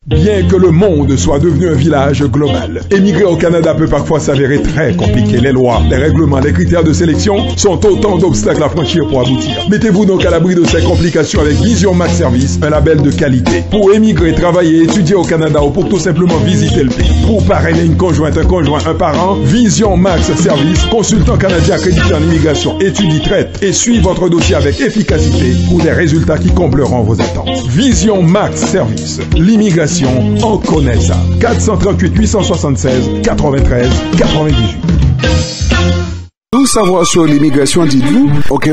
Bien que le monde soit devenu un village global, émigrer au Canada peut parfois s'avérer très compliqué. Les lois, les règlements, les critères de sélection sont autant d'obstacles à franchir pour aboutir. Mettez-vous donc à l'abri de ces complications avec Vision Max Service, un label de qualité. Pour émigrer, travailler, étudier au Canada ou pour tout simplement visiter le pays. Pour parrainer une conjointe, un conjoint, un parent, Vision Max Service, consultant canadien accrédité en immigration, étudie, traite et suit votre dossier avec efficacité pour des résultats qui combleront vos attentes. Vision Max Service, l'immigration, on connaît ça. 438 876 93 98. Tout savoir sur l'immigration, dites-vous? Ok.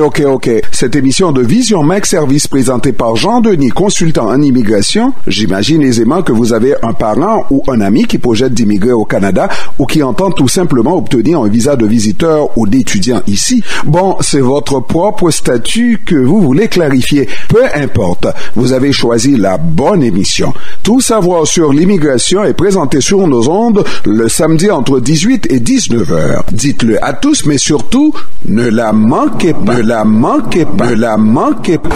Cette émission de Vision Max Service présentée par Jean-Denis, consultant en immigration, j'imagine aisément que vous avez un parent ou un ami qui projette d'immigrer au Canada ou qui entend tout simplement obtenir un visa de visiteur ou d'étudiant ici. Bon, c'est votre propre statut que vous voulez clarifier. Peu importe, vous avez choisi la bonne émission. Tout savoir sur l'immigration est présenté sur nos ondes le samedi entre 18 et 19 heures. Dites-le à tous, mais surtout, ne la manquez pas. Ne la manquez pas. Ne la manquez pas.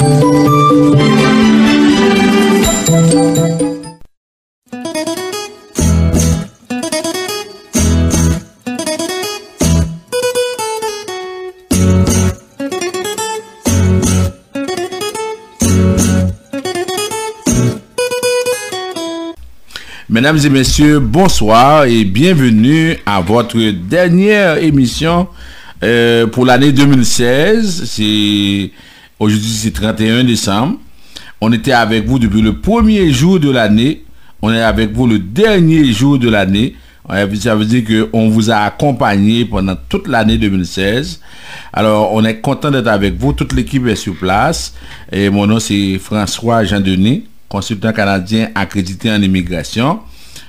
Mesdames et messieurs, bonsoir et bienvenue à votre dernière émission pour l'année 2016. Aujourd'hui, c'est 31 décembre. On était avec vous depuis le premier jour de l'année. On est avec vous le dernier jour de l'année. Ça veut dire qu'on vous a accompagné pendant toute l'année 2016. Alors, on est content d'être avec vous. Toute l'équipe est sur place. Et mon nom, c'est François Jean-Denis, consultant canadien accrédité en immigration.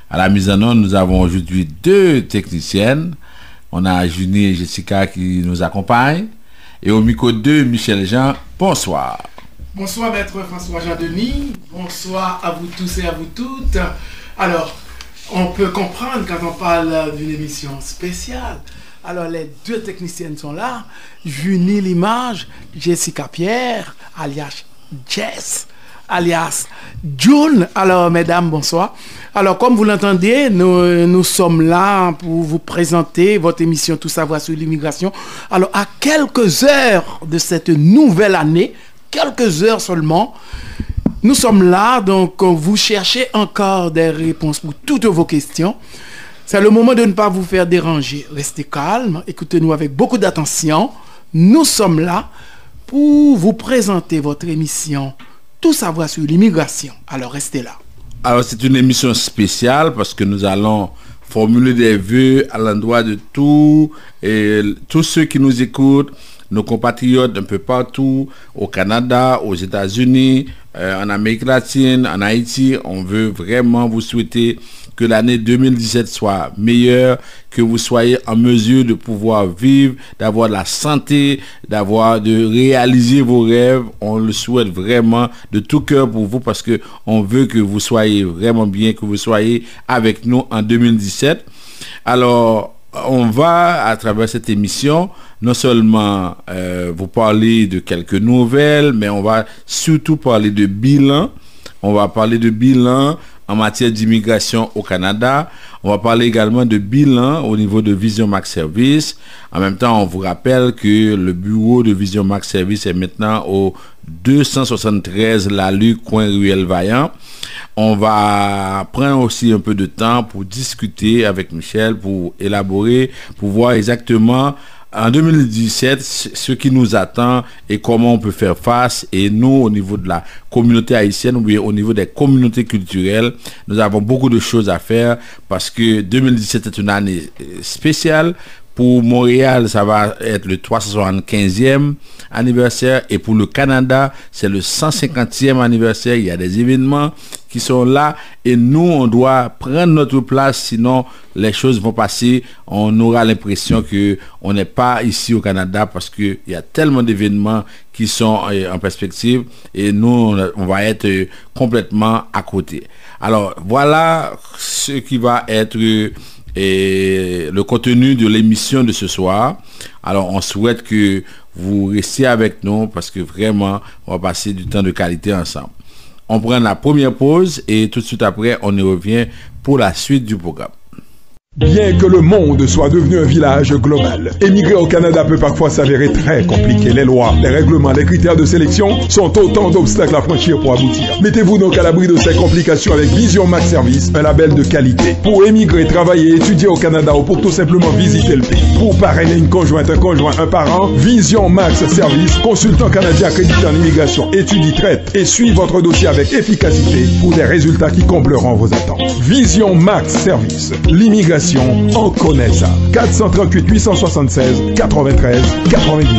À la mise en onde, nous avons aujourd'hui deux techniciennes. On a Junie et Jessica qui nous accompagnent. Et au micro 2, Michel Jean. Bonsoir. Bonsoir, maître François Jean-Denis. Bonsoir à vous tous et à vous toutes. Alors, on peut comprendre quand on parle d'une émission spéciale. Alors, les deux techniciennes sont là. Junie Limage, Jessica Pierre, alias Jess, alias June. Alors, mesdames, bonsoir. Alors, comme vous l'entendez, nous sommes là pour vous présenter votre émission Tout savoir sur l'immigration. Alors, à quelques heures de cette nouvelle année, quelques heures seulement, nous sommes là, donc vous cherchez encore des réponses pour toutes vos questions. C'est le moment de ne pas vous faire déranger. Restez calme, écoutez-nous avec beaucoup d'attention. Nous sommes là pour vous présenter votre émission Tout savoir sur l'immigration. Alors, restez là. Alors, c'est une émission spéciale parce que nous allons formuler des vœux à l'endroit de tous ceux qui nous écoutent, nos compatriotes un peu partout, au Canada, aux États-Unis, en Amérique latine, en Haïti. On veut vraiment vous souhaiter que l'année 2017 soit meilleure, que vous soyez en mesure de pouvoir vivre, d'avoir la santé, de réaliser vos rêves. On le souhaite vraiment de tout cœur pour vous parce que on veut que vous soyez vraiment bien, que vous soyez avec nous en 2017. Alors, on va, à travers cette émission, non seulement vous parler de quelques nouvelles, mais on va surtout parler de bilan. On va parler de bilan en matière d'immigration au Canada. On va parler également de bilan au niveau de Vision Max Service. En même temps, on vous rappelle que le bureau de Vision Max Service est maintenant au 273 Lalu, coin Ruelle Vaillant. On va prendre aussi un peu de temps pour discuter avec Michel, pour élaborer, pour voir exactement en 2017 ce qui nous attend et comment on peut faire face. Et nous, au niveau de la communauté haïtienne ou bien au niveau des communautés culturelles, nous avons beaucoup de choses à faire parce que 2017 est une année spéciale. Pour Montréal, ça va être le 375e anniversaire et pour le Canada, c'est le 150e anniversaire. Il y a des événements qui sont là et nous, on doit prendre notre place, sinon les choses vont passer. On aura l'impression que on n'est pas ici au Canada parce qu'il y a tellement d'événements qui sont en perspective et nous, on va être complètement à côté. Alors, voilà ce qui va être et le contenu de l'émission de ce soir. Alors, on souhaite que vous restiez avec nous parce que vraiment, on va passer du temps de qualité ensemble. On prend la première pause et tout de suite après, on y revient pour la suite du programme. Bien que le monde soit devenu un village global, émigrer au Canada peut parfois s'avérer très compliqué. Les lois, les règlements, les critères de sélection sont autant d'obstacles à franchir pour aboutir. Mettez-vous donc à l'abri de ces complications avec Vision Max Service, un label de qualité. Pour émigrer, travailler, étudier au Canada ou pour tout simplement visiter le pays. Pour parrainer une conjointe, un conjoint, un parent, Vision Max Service, consultant canadien accrédité en immigration, étudie, traite et suit votre dossier avec efficacité pour des résultats qui combleront vos attentes. Vision Max Service, l'immigration, on connaît ça. 438 876 93 98.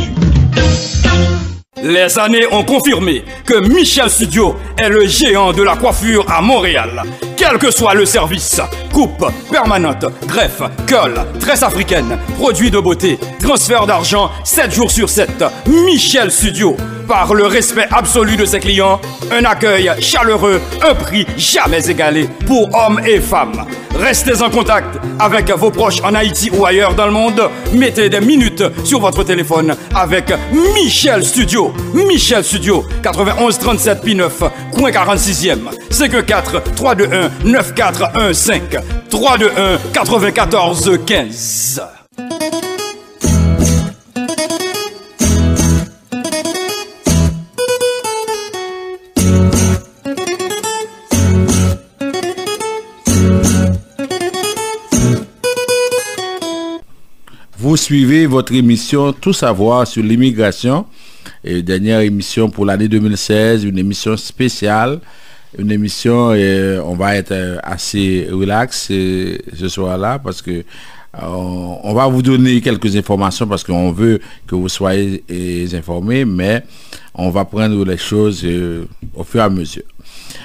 Les années ont confirmé que Michel Studio est le géant de la coiffure à Montréal. Quel que soit le service, coupe permanente, greffe, curl, tresse africaine, produits de beauté, transfert d'argent, 7 jours sur 7, Michel Studio. Par le respect absolu de ses clients, un accueil chaleureux, un prix jamais égalé pour hommes et femmes. Restez en contact avec vos proches en Haïti ou ailleurs dans le monde. Mettez des minutes sur votre téléphone avec Michel Studio. Michel Studio, 91 37 P9, coin 46e, 514 321 9415, 321 94 15. Vous suivez votre émission Tout savoir sur l'immigration, et dernière émission pour l'année 2016, une émission spéciale, une émission on va être assez relax ce soir-là parce que on va vous donner quelques informations parce qu'on veut que vous soyez informés, mais on va prendre les choses au fur et à mesure.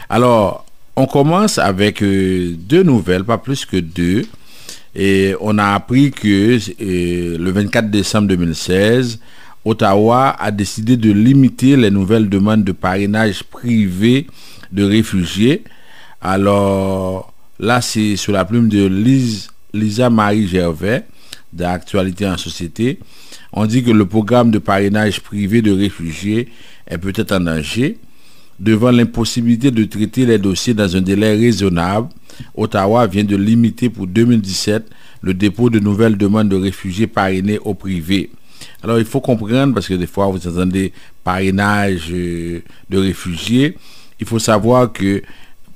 Alors, on commence avec deux nouvelles, pas plus que deux. Et on a appris que le 24 décembre 2016, Ottawa a décidé de limiter les nouvelles demandes de parrainage privé de réfugiés. Alors là, c'est sous la plume de Lisa Marie Gervais d'Actualité en Société. On dit que le programme de parrainage privé de réfugiés est peut-être en danger. Devant l'impossibilité de traiter les dossiers dans un délai raisonnable, Ottawa vient de limiter pour 2017 le dépôt de nouvelles demandes de réfugiés parrainés au privé. Alors il faut comprendre, parce que des fois vous entendez parrainage de réfugiés, il faut savoir que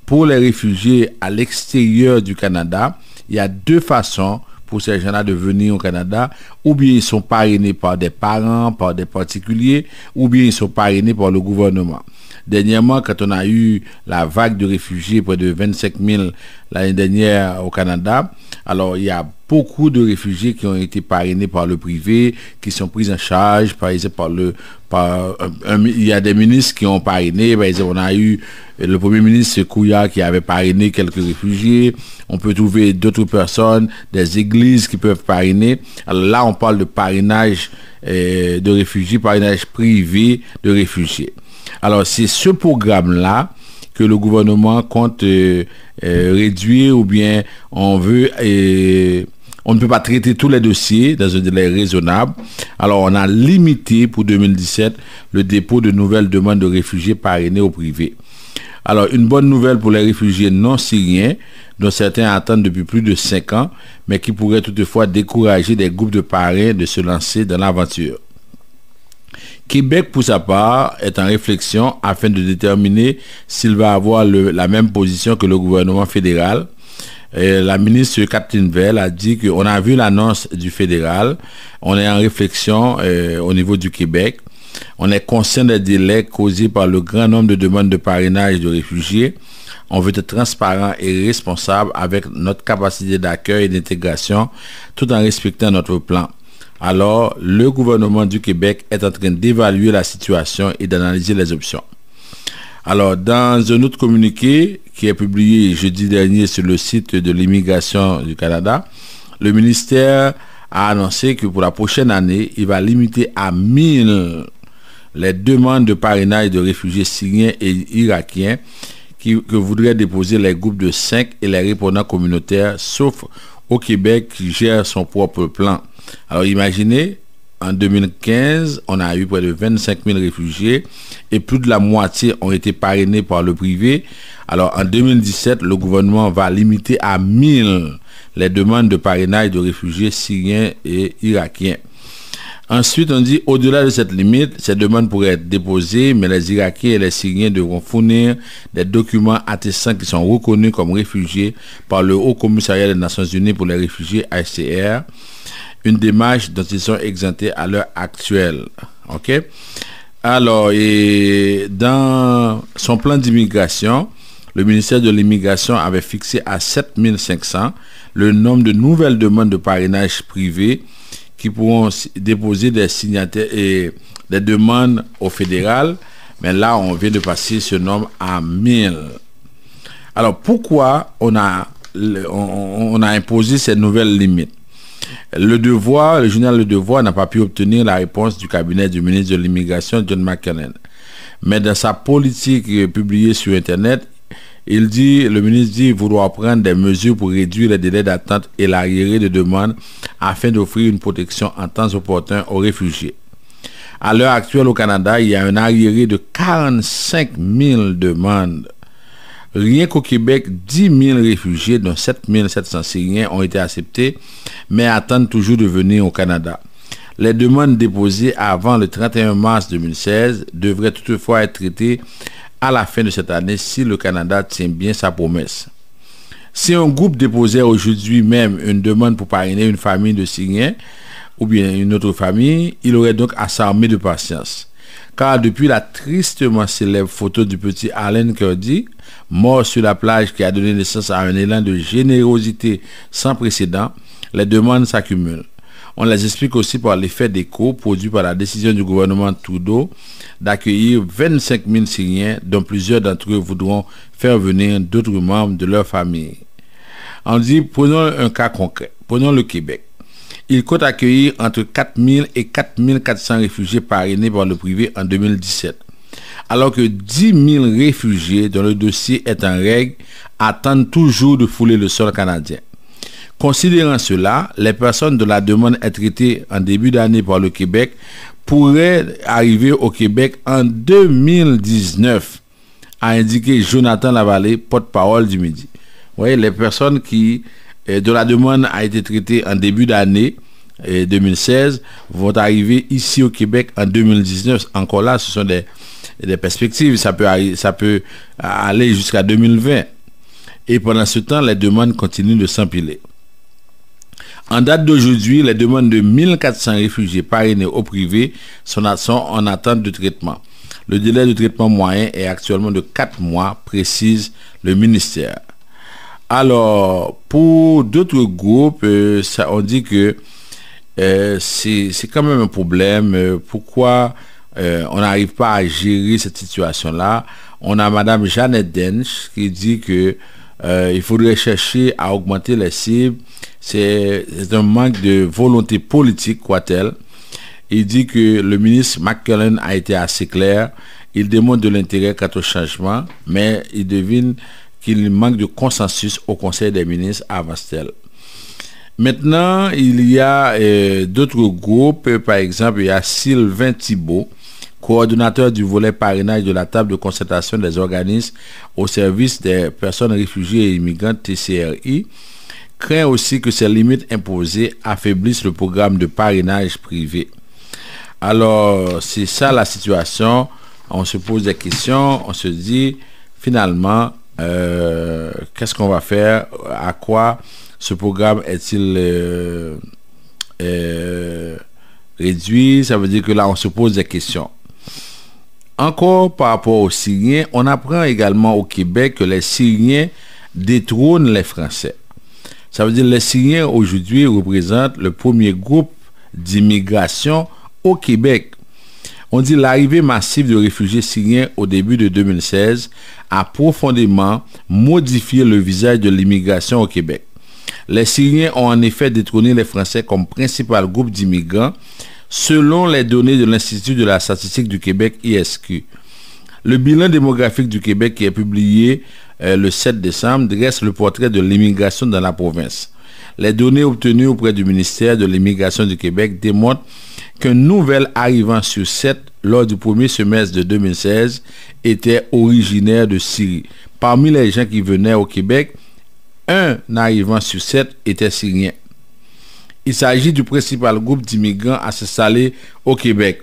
pour les réfugiés à l'extérieur du Canada, il y a deux façons pour ces gens-là de venir au Canada, ou bien ils sont parrainés par des parents, par des particuliers, ou bien ils sont parrainés par le gouvernement. Dernièrement, quand on a eu la vague de réfugiés, près de 25 000 l'année dernière au Canada, alors il y a beaucoup de réfugiés qui ont été parrainés par le privé, qui sont pris en charge, par exemple, il y a des ministres qui ont parrainé. Par exemple, on a eu le premier ministre Kouya qui avait parrainé quelques réfugiés. On peut trouver d'autres personnes, des églises qui peuvent parrainer. Alors là, on parle de parrainage de réfugiés, parrainage privé de réfugiés. Alors, c'est ce programme-là que le gouvernement compte réduire, ou bien on ne peut pas traiter tous les dossiers dans un délai raisonnable. Alors, on a limité pour 2017 le dépôt de nouvelles demandes de réfugiés parrainés au privé. Alors, une bonne nouvelle pour les réfugiés non syriens, dont certains attendent depuis plus de 5 ans, mais qui pourraient toutefois décourager des groupes de parrains de se lancer dans l'aventure. Québec, pour sa part, est en réflexion afin de déterminer s'il va avoir la même position que le gouvernement fédéral. La ministre Catherine Vell a dit qu'on a vu l'annonce du fédéral. On est en réflexion au niveau du Québec. On est conscient des délais causés par le grand nombre de demandes de parrainage de réfugiés. On veut être transparent et responsable avec notre capacité d'accueil et d'intégration, tout en respectant notre plan. Alors, le gouvernement du Québec est en train d'évaluer la situation et d'analyser les options. Alors, dans un autre communiqué qui est publié jeudi dernier sur le site de l'immigration du Canada, le ministère a annoncé que pour la prochaine année, il va limiter à 1000 les demandes de parrainage de réfugiés syriens et irakiens que voudraient déposer les groupes de 5 et les répondants communautaires, sauf au Québec qui gère son propre plan. Alors imaginez, en 2015, on a eu près de 25 000 réfugiés et plus de la moitié ont été parrainés par le privé. Alors en 2017, le gouvernement va limiter à 1000 les demandes de parrainage de réfugiés syriens et irakiens. Ensuite, on dit, au-delà de cette limite, ces demandes pourraient être déposées, mais les Irakiens et les Syriens devront fournir des documents attestant qu'ils sont reconnus comme réfugiés par le Haut Commissariat des Nations Unies pour les réfugiés, HCR, une démarche dont ils sont exemptés à l'heure actuelle. OK? Alors, et dans son plan d'immigration, le ministère de l'Immigration avait fixé à 7500 le nombre de nouvelles demandes de parrainage privé qui pourront déposer des signataires et des demandes au fédéral, mais là on vient de passer ce nombre à 1000. Alors pourquoi on a imposé ces nouvelles limites? Le journal Le Devoir n'a pas pu obtenir la réponse du cabinet du ministre de l'Immigration, John McKellen. Mais dans sa politique publiée sur Internet, le ministre dit vouloir prendre des mesures pour réduire les délais d'attente et l'arriéré de demande afin d'offrir une protection en temps opportun aux réfugiés. À l'heure actuelle au Canada, il y a un arriéré de 45 000 demandes. Rien qu'au Québec, 10 000 réfugiés, dont 7 700 Syriens, ont été acceptés, mais attendent toujours de venir au Canada. Les demandes déposées avant le 31 mars 2016 devraient toutefois être traitées à la fin de cette année si le Canada tient bien sa promesse. Si un groupe déposait aujourd'hui même une demande pour parrainer une famille de Syriens ou bien une autre famille, il aurait donc à s'armer de patience. Car depuis la tristement célèbre photo du petit Allen Kurdi, mort sur la plage qui a donné naissance à un élan de générosité sans précédent, les demandes s'accumulent. On les explique aussi par l'effet d'écho produit par la décision du gouvernement Trudeau d'accueillir 25 000 Syriens, dont plusieurs d'entre eux voudront faire venir d'autres membres de leur famille. On dit, prenons un cas concret, prenons le Québec. Il compte accueillir entre 4 000 et 4 400 réfugiés parrainés par le privé en 2017. Alors que 10 000 réfugiés dont le dossier est en règle attendent toujours de fouler le sol canadien. Considérant cela, les personnes dont la demande est traitée en début d'année par le Québec pourraient arriver au Québec en 2019, a indiqué Jonathan Lavallée, porte-parole du Midi. Vous voyez, les personnes dont la demande a été traitée en début d'année 2016 vont arriver ici au Québec en 2019. Encore là, ce sont des perspectives. Ça peut aller jusqu'à 2020. Et pendant ce temps, les demandes continuent de s'empiler. En date d'aujourd'hui, les demandes de 1400 réfugiés parrainés au privé sont en attente de traitement. Le délai de traitement moyen est actuellement de 4 mois, précise le ministère. Alors, pour d'autres groupes, on dit que c'est quand même un problème. Pourquoi on n'arrive pas à gérer cette situation-là? On a Madame Jeannette Dench qui dit que il faudrait chercher à augmenter les cibles. C'est un manque de volonté politique, croit-elle. Il dit que le ministre McKellen a été assez clair. Il démontre de l'intérêt quant au changement, mais il devine qu'il manque de consensus au Conseil des ministres, avance-t-elle. Maintenant, il y a d'autres groupes. Par exemple, il y a Sylvain Thibault, coordonnateur du volet parrainage de la table de concertation des organismes au service des personnes réfugiées et immigrantes TCRI, craint aussi que ces limites imposées affaiblissent le programme de parrainage privé. Alors, c'est ça la situation. On se pose des questions, on se dit finalement, qu'est-ce qu'on va faire? À quoi ce programme est-il réduit? Ça veut dire que là, on se pose des questions. Encore par rapport aux Syriens, on apprend également au Québec que les Syriens détrônent les Français. Ça veut dire que les Syriens aujourd'hui représentent le premier groupe d'immigration au Québec. On dit l'arrivée massive de réfugiés syriens au début de 2016 a profondément modifié le visage de l'immigration au Québec. Les Syriens ont en effet détrôné les Français comme principal groupe d'immigrants selon les données de l'Institut de la statistique du Québec, ISQ. Le bilan démographique du Québec qui est publié le 7 décembre dresse le portrait de l'immigration dans la province. Les données obtenues auprès du ministère de l'immigration du Québec démontrent qu'un nouvel arrivant sur 7 lors du premier semestre de 2016 était originaire de Syrie. Parmi les gens qui venaient au Québec, un arrivant sur 7 était syrien. Il s'agit du principal groupe d'immigrants à s'installer au Québec.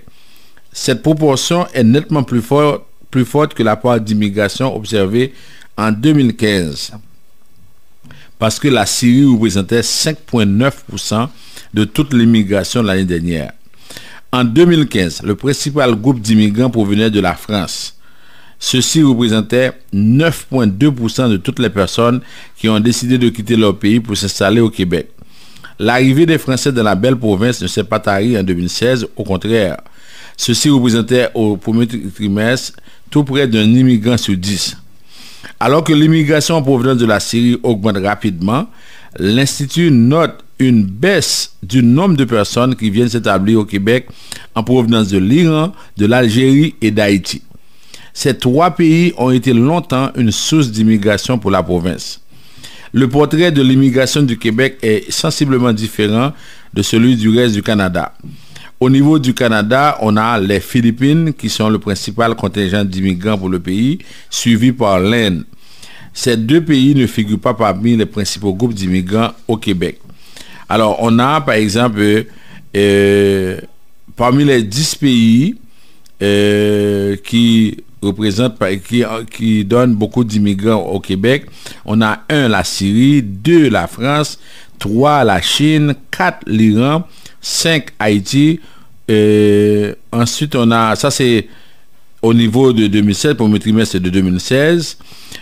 Cette proportion est nettement plus forte que la part d'immigration observée en 2015. Parce que la Syrie représentait 5,9% de toute l'immigration de l'année dernière. En 2015, le principal groupe d'immigrants provenait de la France. Ceci représentait 9,2% de toutes les personnes qui ont décidé de quitter leur pays pour s'installer au Québec. L'arrivée des Français dans la belle province ne s'est pas tarie en 2016, au contraire. Ceci représentait au premier trimestre tout près d'un immigrant sur 10. Alors que l'immigration en provenance de la Syrie augmente rapidement, l'Institut note une baisse du nombre de personnes qui viennent s'établir au Québec en provenance de l'Iran, de l'Algérie et d'Haïti. Ces 3 pays ont été longtemps une source d'immigration pour la province. Le portrait de l'immigration du Québec est sensiblement différent de celui du reste du Canada. Au niveau du Canada, on a les Philippines qui sont le principal contingent d'immigrants pour le pays, suivi par l'Inde. Ces 2 pays ne figurent pas parmi les principaux groupes d'immigrants au Québec. Alors, on a par exemple, parmi les 10 pays qui donnent beaucoup d'immigrants au Québec, on a 1 la Syrie, 2 la France, 3 la Chine, 4 l'Iran, 5 Haïti. Ensuite, on a, ça c'est au niveau de 2016, pour le trimestre de 2016.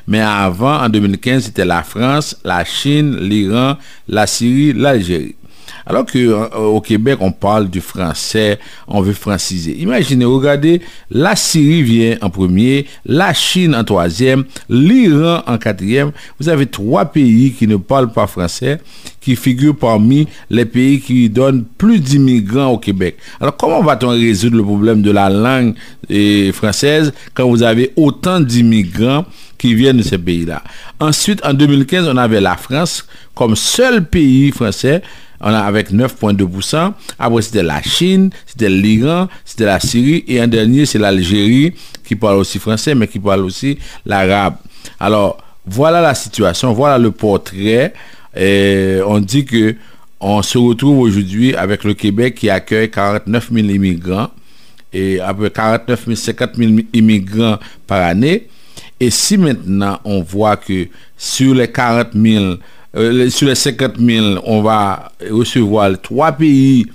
Mais avant, en 2015, c'était la France, la Chine, l'Iran, la Syrie, l'Algérie. Alors qu'au Québec, on parle du français, on veut franciser. Imaginez, regardez, la Syrie vient en premier, la Chine en 3e, l'Iran en 4e. Vous avez 3 pays qui ne parlent pas français, qui figurent parmi les pays qui donnent plus d'immigrants au Québec. Alors comment va-t-on résoudre le problème de la langue française quand vous avez autant d'immigrants qui viennent de ces pays-là? Ensuite, en 2015, on avait la France comme seul pays français, on a avec 9,2%. Après, c'était la Chine, c'était l'Iran, c'était la Syrie. Et en dernier, c'est l'Algérie qui parle aussi français, mais qui parle aussi l'arabe. Alors, voilà la situation, voilà le portrait. Et on dit que on se retrouve aujourd'hui avec le Québec qui accueille 49 000 immigrants. Et après 49 000, 50 000 immigrants par année. Et si maintenant, on voit que sur les 40 000... sur les 50 000, on va recevoir 3 pays,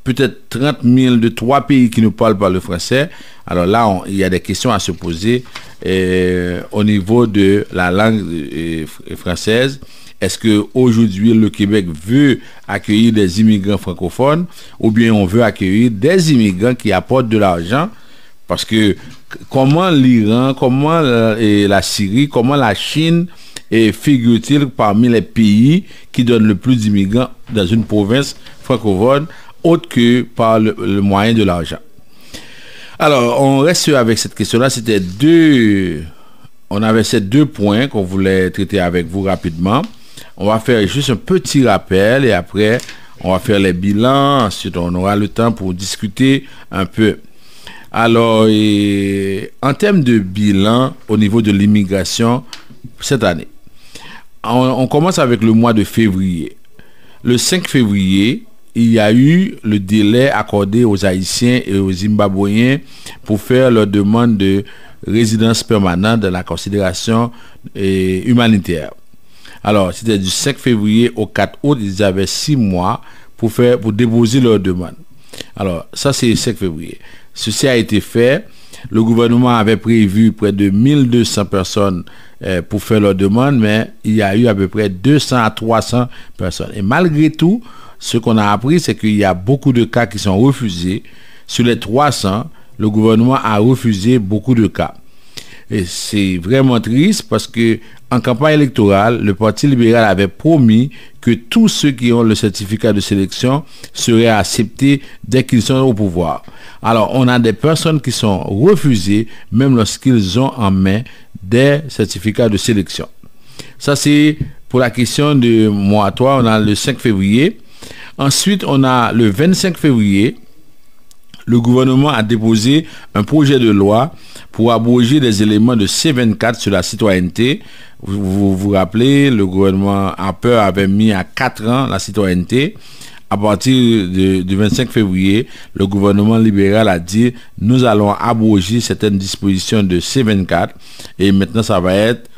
peut-être 30 000 de 3 pays qui ne parlent pas le français. Alors là, il y a des questions à se poser au niveau de la langue française. Est-ce qu'aujourd'hui, le Québec veut accueillir des immigrants francophones ou bien on veut accueillir des immigrants qui apportent de l'argent? Parce que comment l'Iran, comment la Syrie, comment la Chine et figure-t-il parmi les pays qui donnent le plus d'immigrants dans une province francophone, autre que par le moyen de l'argent. Alors, on reste avec cette question-là. On avait ces 2 points qu'on voulait traiter avec vous rapidement. On va faire juste un petit rappel et après, on va faire les bilans. Ensuite, on aura le temps pour discuter un peu. Alors, en termes de bilan au niveau de l'immigration cette année, on commence avec le mois de février. Le 5 février, il y a eu le délai accordé aux Haïtiens et aux Zimbabwéens pour faire leur demande de résidence permanente dans la considération humanitaire. Alors, c'était du 5 février au 4 août, ils avaient 6 mois pour déposer leur demande. Alors, ça c'est le 5 février. Ceci a été fait. Le gouvernement avait prévu près de 1200 personnes pour faire leur demande, mais il y a eu à peu près 200 à 300 personnes. Et malgré tout, ce qu'on a appris, c'est qu'il y a beaucoup de cas qui sont refusés. Sur les 300, le gouvernement a refusé beaucoup de cas. Et c'est vraiment triste parce que en campagne électorale, le Parti libéral avait promis que tous ceux qui ont le certificat de sélection seraient acceptés dès qu'ils sont au pouvoir. Alors, on a des personnes qui sont refusées même lorsqu'ils ont en main des certificats de sélection. Ça, c'est pour la question de moratoire. On a le 5 février. Ensuite, on a le 25 février. le gouvernement a déposé un projet de loi pour abroger des éléments de C24 sur la citoyenneté. Vous vous rappelez, le gouvernement Harper avait mis à 4 ans la citoyenneté. À partir du 25 février, le gouvernement libéral a dit nous allons abroger certaines dispositions de C24 et maintenant ça va être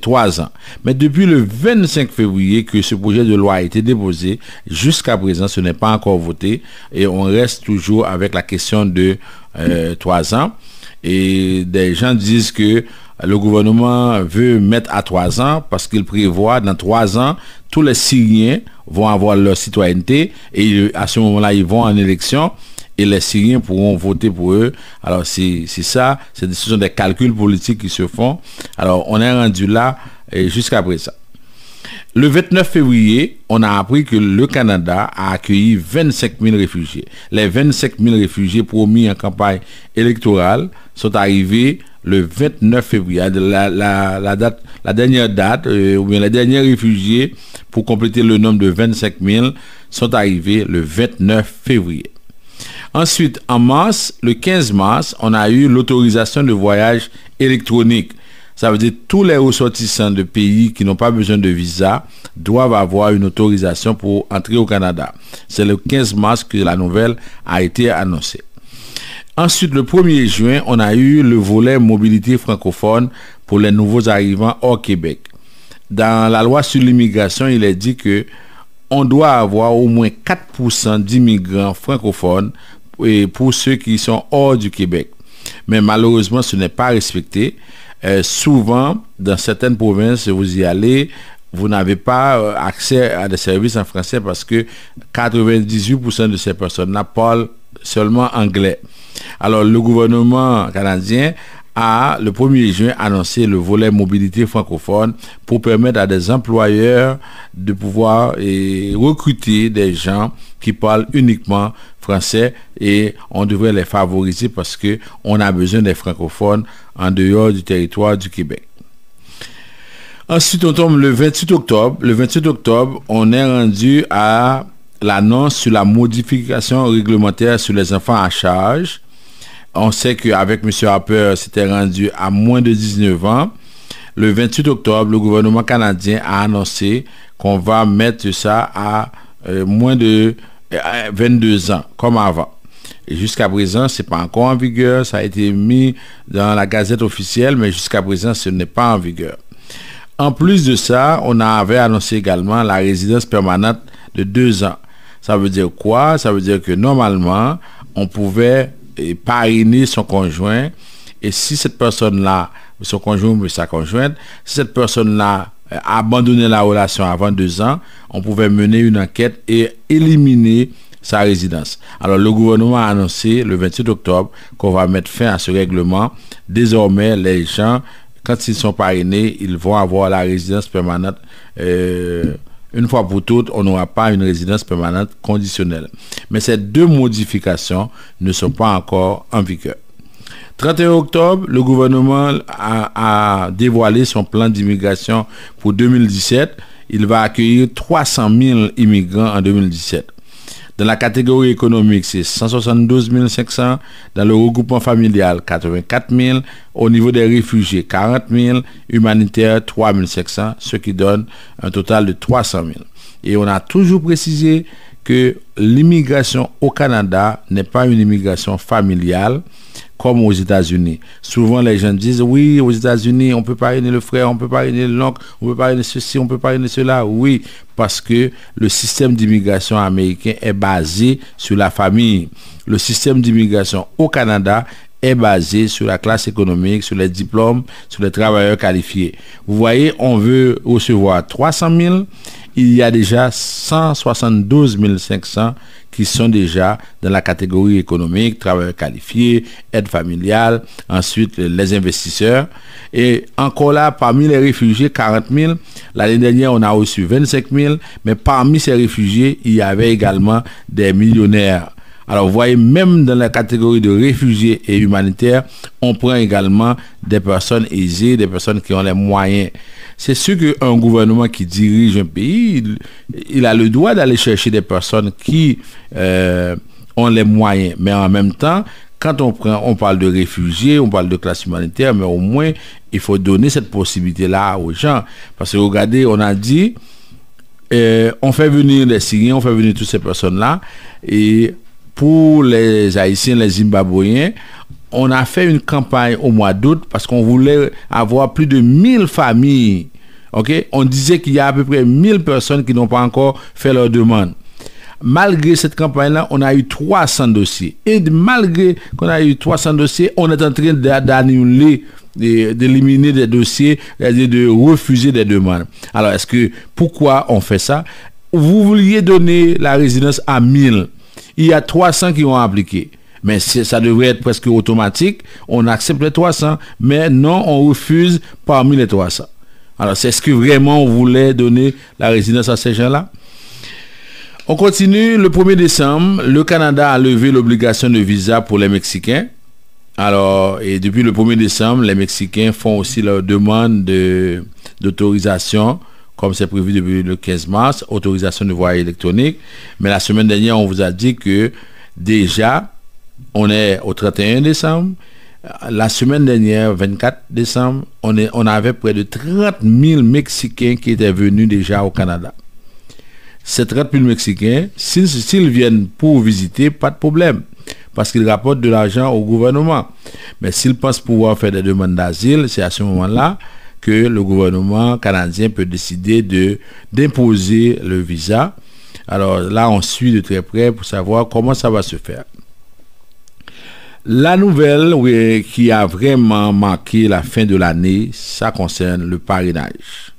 3 ans. Mais depuis le 25 février que ce projet de loi a été déposé, jusqu'à présent ce n'est pas encore voté et on reste toujours avec la question de 3 ans. Et des gens disent que le gouvernement veut mettre à 3 ans parce qu'il prévoit dans 3 ans, tous les Syriens vont avoir leur citoyenneté et à ce moment-là, ils vont en élection et les Syriens pourront voter pour eux. Alors, c'est ça, ce sont des calculs politiques qui se font. Alors, on est rendu là jusqu'à présent. Le 29 février, on a appris que le Canada a accueilli 25 000 réfugiés. Les 25 000 réfugiés promis en campagne électorale sont arrivés le 29 février. La dernière date, ou bien les derniers réfugiés pour compléter le nombre de 25 000 sont arrivés le 29 février. Ensuite, en mars, le 15 mars, on a eu l'autorisation de voyage électronique. Ça veut dire que tous les ressortissants de pays qui n'ont pas besoin de visa doivent avoir une autorisation pour entrer au Canada. C'est le 15 mars que la nouvelle a été annoncée. Ensuite, le 1er juin, on a eu le volet mobilité francophone pour les nouveaux arrivants hors Québec. Dans la loi sur l'immigration, il est dit que on doit avoir au moins 4% d'immigrants francophones pour ceux qui sont hors du Québec. Mais malheureusement, ce n'est pas respecté. Souvent, dans certaines provinces, vous y allez, vous n'avez pas accès à des services en français parce que 98% de ces personnes-là parlent seulement anglais. Alors, le gouvernement canadien a, le 1er juin, annoncé le volet mobilité francophone pour permettre à des employeurs de pouvoir recruter des gens qui parlent uniquement français et on devrait les favoriser parce que on a besoin des francophones en dehors du territoire du Québec. Ensuite, on tombe le 28 octobre. Le 28 octobre, on est rendu à l'annonce sur la modification réglementaire sur les enfants à charge. On sait qu'avec M. Harper, c'était rendu à moins de 19 ans. Le 28 octobre, le gouvernement canadien a annoncé qu'on va mettre ça à moins de 22 ans, comme avant. Et jusqu'à présent, ce n'est pas encore en vigueur. Ça a été mis dans la Gazette officielle, mais jusqu'à présent, ce n'est pas en vigueur. En plus de ça, on avait annoncé également la résidence permanente de 2 ans. Ça veut dire quoi? Ça veut dire que normalement, on pouvait parrainer son conjoint et si cette personne-là, son conjoint ou sa conjointe, si cette personne-là a abandonné la relation avant 2 ans, on pouvait mener une enquête et éliminer sa résidence. Alors le gouvernement a annoncé le 28 octobre qu'on va mettre fin à ce règlement. Désormais, les gens, quand ils sont parrainés, ils vont avoir la résidence permanente. Une fois pour toutes, on n'aura pas une résidence permanente conditionnelle. Mais ces 2 modifications ne sont pas encore en vigueur. 31 octobre, le gouvernement a dévoilé son plan d'immigration pour 2017. Il va accueillir 300 000 immigrants en 2017. Dans la catégorie économique, c'est 172 500. Dans le regroupement familial, 84 000. Au niveau des réfugiés, 40 000. Humanitaire, 3 500. Ce qui donne un total de 300 000. Et on a toujours précisé que l'immigration au Canada n'est pas une immigration familiale comme aux États-Unis. Souvent, les gens disent, oui, aux États-Unis, on peut parrainer le frère, on peut parrainer l'oncle, on peut parrainer ceci, on peut parrainer cela. Oui, parce que le système d'immigration américain est basé sur la famille. Le système d'immigration au Canada est basé sur la classe économique, sur les diplômes, sur les travailleurs qualifiés. Vous voyez, on veut recevoir 300 000. Il y a déjà 172 500 qui sont déjà dans la catégorie économique, travailleurs qualifiés, aide familiale, ensuite les investisseurs. Et encore là, parmi les réfugiés, 40 000. L'année dernière, on a reçu 25 000. Mais parmi ces réfugiés, il y avait également des millionnaires. Alors, vous voyez, même dans la catégorie de réfugiés et humanitaires, on prend également des personnes aisées, des personnes qui ont les moyens. C'est sûr qu'un gouvernement qui dirige un pays, il a le droit d'aller chercher des personnes qui ont les moyens. Mais en même temps, quand on parle de réfugiés, on parle de classe humanitaire, mais au moins, il faut donner cette possibilité-là aux gens. Parce que regardez, on a dit, on fait venir les Syriens, on fait venir toutes ces personnes-là, et pour les Haïtiens, les Zimbabwéens, on a fait une campagne au mois d'août parce qu'on voulait avoir plus de 1000 familles. Okay? On disait qu'il y a à peu près 1000 personnes qui n'ont pas encore fait leur demande. Malgré cette campagne-là, on a eu 300 dossiers. Et malgré qu'on a eu 300 dossiers, on est en train d'annuler, d'éliminer des dossiers, c'est-à-dire de refuser des demandes. Alors, pourquoi on fait ça? Vous vouliez donner la résidence à 1000. Il y a 300 qui ont appliqué. Mais ça devrait être presque automatique. On accepte les 300, mais non, on refuse parmi les 300. Alors, c'est ce que vraiment on voulait donner la résidence à ces gens-là? On continue. Le 1er décembre, le Canada a levé l'obligation de visa pour les Mexicains. Alors, et depuis le 1er décembre, les Mexicains font aussi leur demande d'autorisation, comme c'est prévu depuis le 15 mars, autorisation de voyage électronique. Mais la semaine dernière, on vous a dit que déjà, on est au 31 décembre. La semaine dernière, 24 décembre, on avait près de 30 000 Mexicains qui étaient venus déjà au Canada. Ces 30 000 Mexicains, s'ils viennent pour visiter, pas de problème, parce qu'ils rapportent de l'argent au gouvernement. Mais s'ils pensent pouvoir faire des demandes d'asile, c'est à ce moment-là que le gouvernement canadien peut décider d'imposer le visa. Alors là, on suit de très près pour savoir comment ça va se faire. La nouvelle qui a vraiment marqué la fin de l'année, ça concerne le parrainage.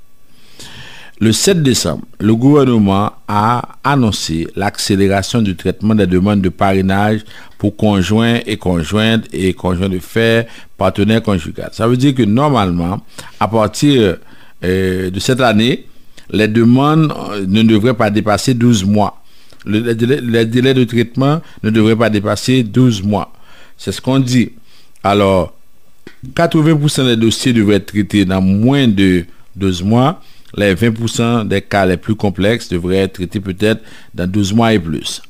Le 7 décembre, le gouvernement a annoncé l'accélération du traitement des demandes de parrainage pour conjoints et conjointes et conjoints de fait, partenaires conjugaux. Ça veut dire que normalement, à partir de cette année, les demandes ne devraient pas dépasser 12 mois. Le délai de traitement ne devrait pas dépasser 12 mois. C'est ce qu'on dit. Alors, 80% des dossiers devraient être traités dans moins de 12 mois. Les 20% des cas les plus complexes devraient être traités peut-être dans 12 mois et plus.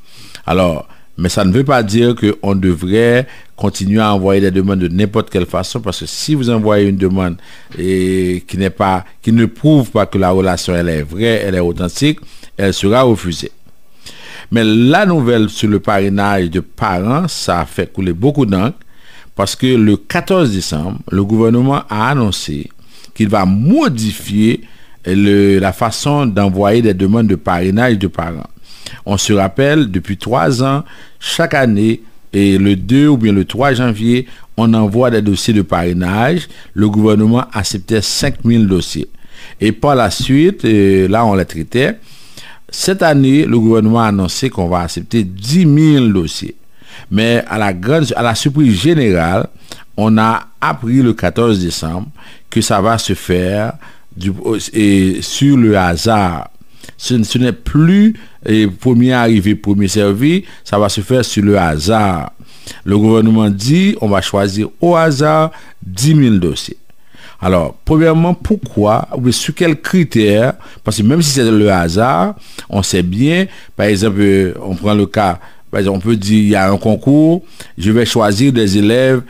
Alors, mais ça ne veut pas dire qu'on devrait continuer à envoyer des demandes de n'importe quelle façon, parce que si vous envoyez une demande qui ne prouve pas que la relation elle est vraie, elle est authentique, elle sera refusée. Mais la nouvelle sur le parrainage de parents, ça a fait couler beaucoup d'encre, parce que le 14 décembre, le gouvernement a annoncé qu'il va modifier la façon d'envoyer des demandes de parrainage de parents. On se rappelle, depuis 3 ans, chaque année, et le 2 ou bien le 3 janvier, on envoie des dossiers de parrainage. Le gouvernement acceptait 5000 dossiers. Et par la suite, là on les traitait. Cette année, le gouvernement a annoncé qu'on va accepter 10 000 dossiers. Mais à la surprise générale, on a appris le 14 décembre que ça va se faire sur le hasard. Ce n'est plus premier arrivé, premier servi, ça va se faire sur le hasard. Le gouvernement dit on va choisir au hasard 10 000 dossiers. Alors, premièrement, pourquoi, ou sur quels critères? Parce que même si c'est le hasard, on sait bien, par exemple, on prend le cas, par exemple, on peut dire, il y a un concours, je vais choisir des élèves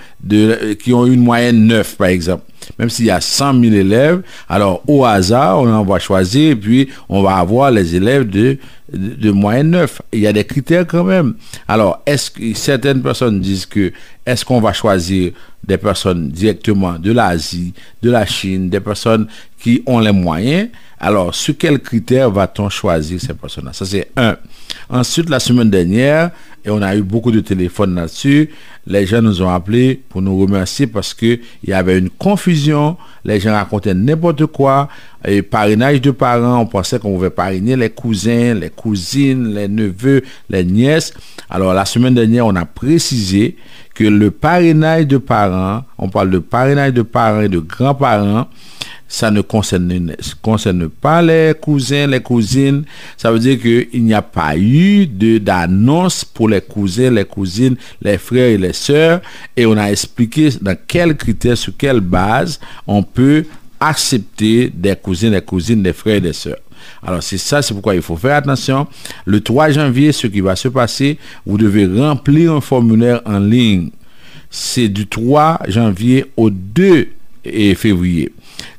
qui ont une moyenne 9, par exemple. Même s'il y a 100 000 élèves, alors au hasard, on en va choisir, et puis on va avoir les élèves de moyenne 9. Il y a des critères quand même. Alors, est-ce que certaines personnes disent que, est-ce qu'on va choisir des personnes directement de l'Asie, de la Chine, des personnes qui ont les moyens? Alors, sur quels critères va-t-on choisir ces personnes-là? Ça, c'est un. Ensuite, la semaine dernière, et on a eu beaucoup de téléphones là-dessus, les gens nous ont appelés pour nous remercier parce qu'il y avait une confusion, les gens racontaient n'importe quoi, et parrainage de parents, on pensait qu'on pouvait parrainer les cousins, les cousines, les neveux, les nièces. Alors, la semaine dernière, on a précisé que le parrainage de parents, on parle de parrainage de parents et de grands-parents, ça ne concerne pas les cousins, les cousines. Ça veut dire qu'il n'y a pas eu d'annonce pour les cousins, les cousines, les frères et les sœurs. Et on a expliqué dans quels critères, sur quelle base on peut accepter des cousins, des cousines, des frères et des sœurs. Alors c'est ça, c'est pourquoi il faut faire attention. Le 3 janvier, ce qui va se passer, vous devez remplir un formulaire en ligne. C'est du 3 janvier au 2 février.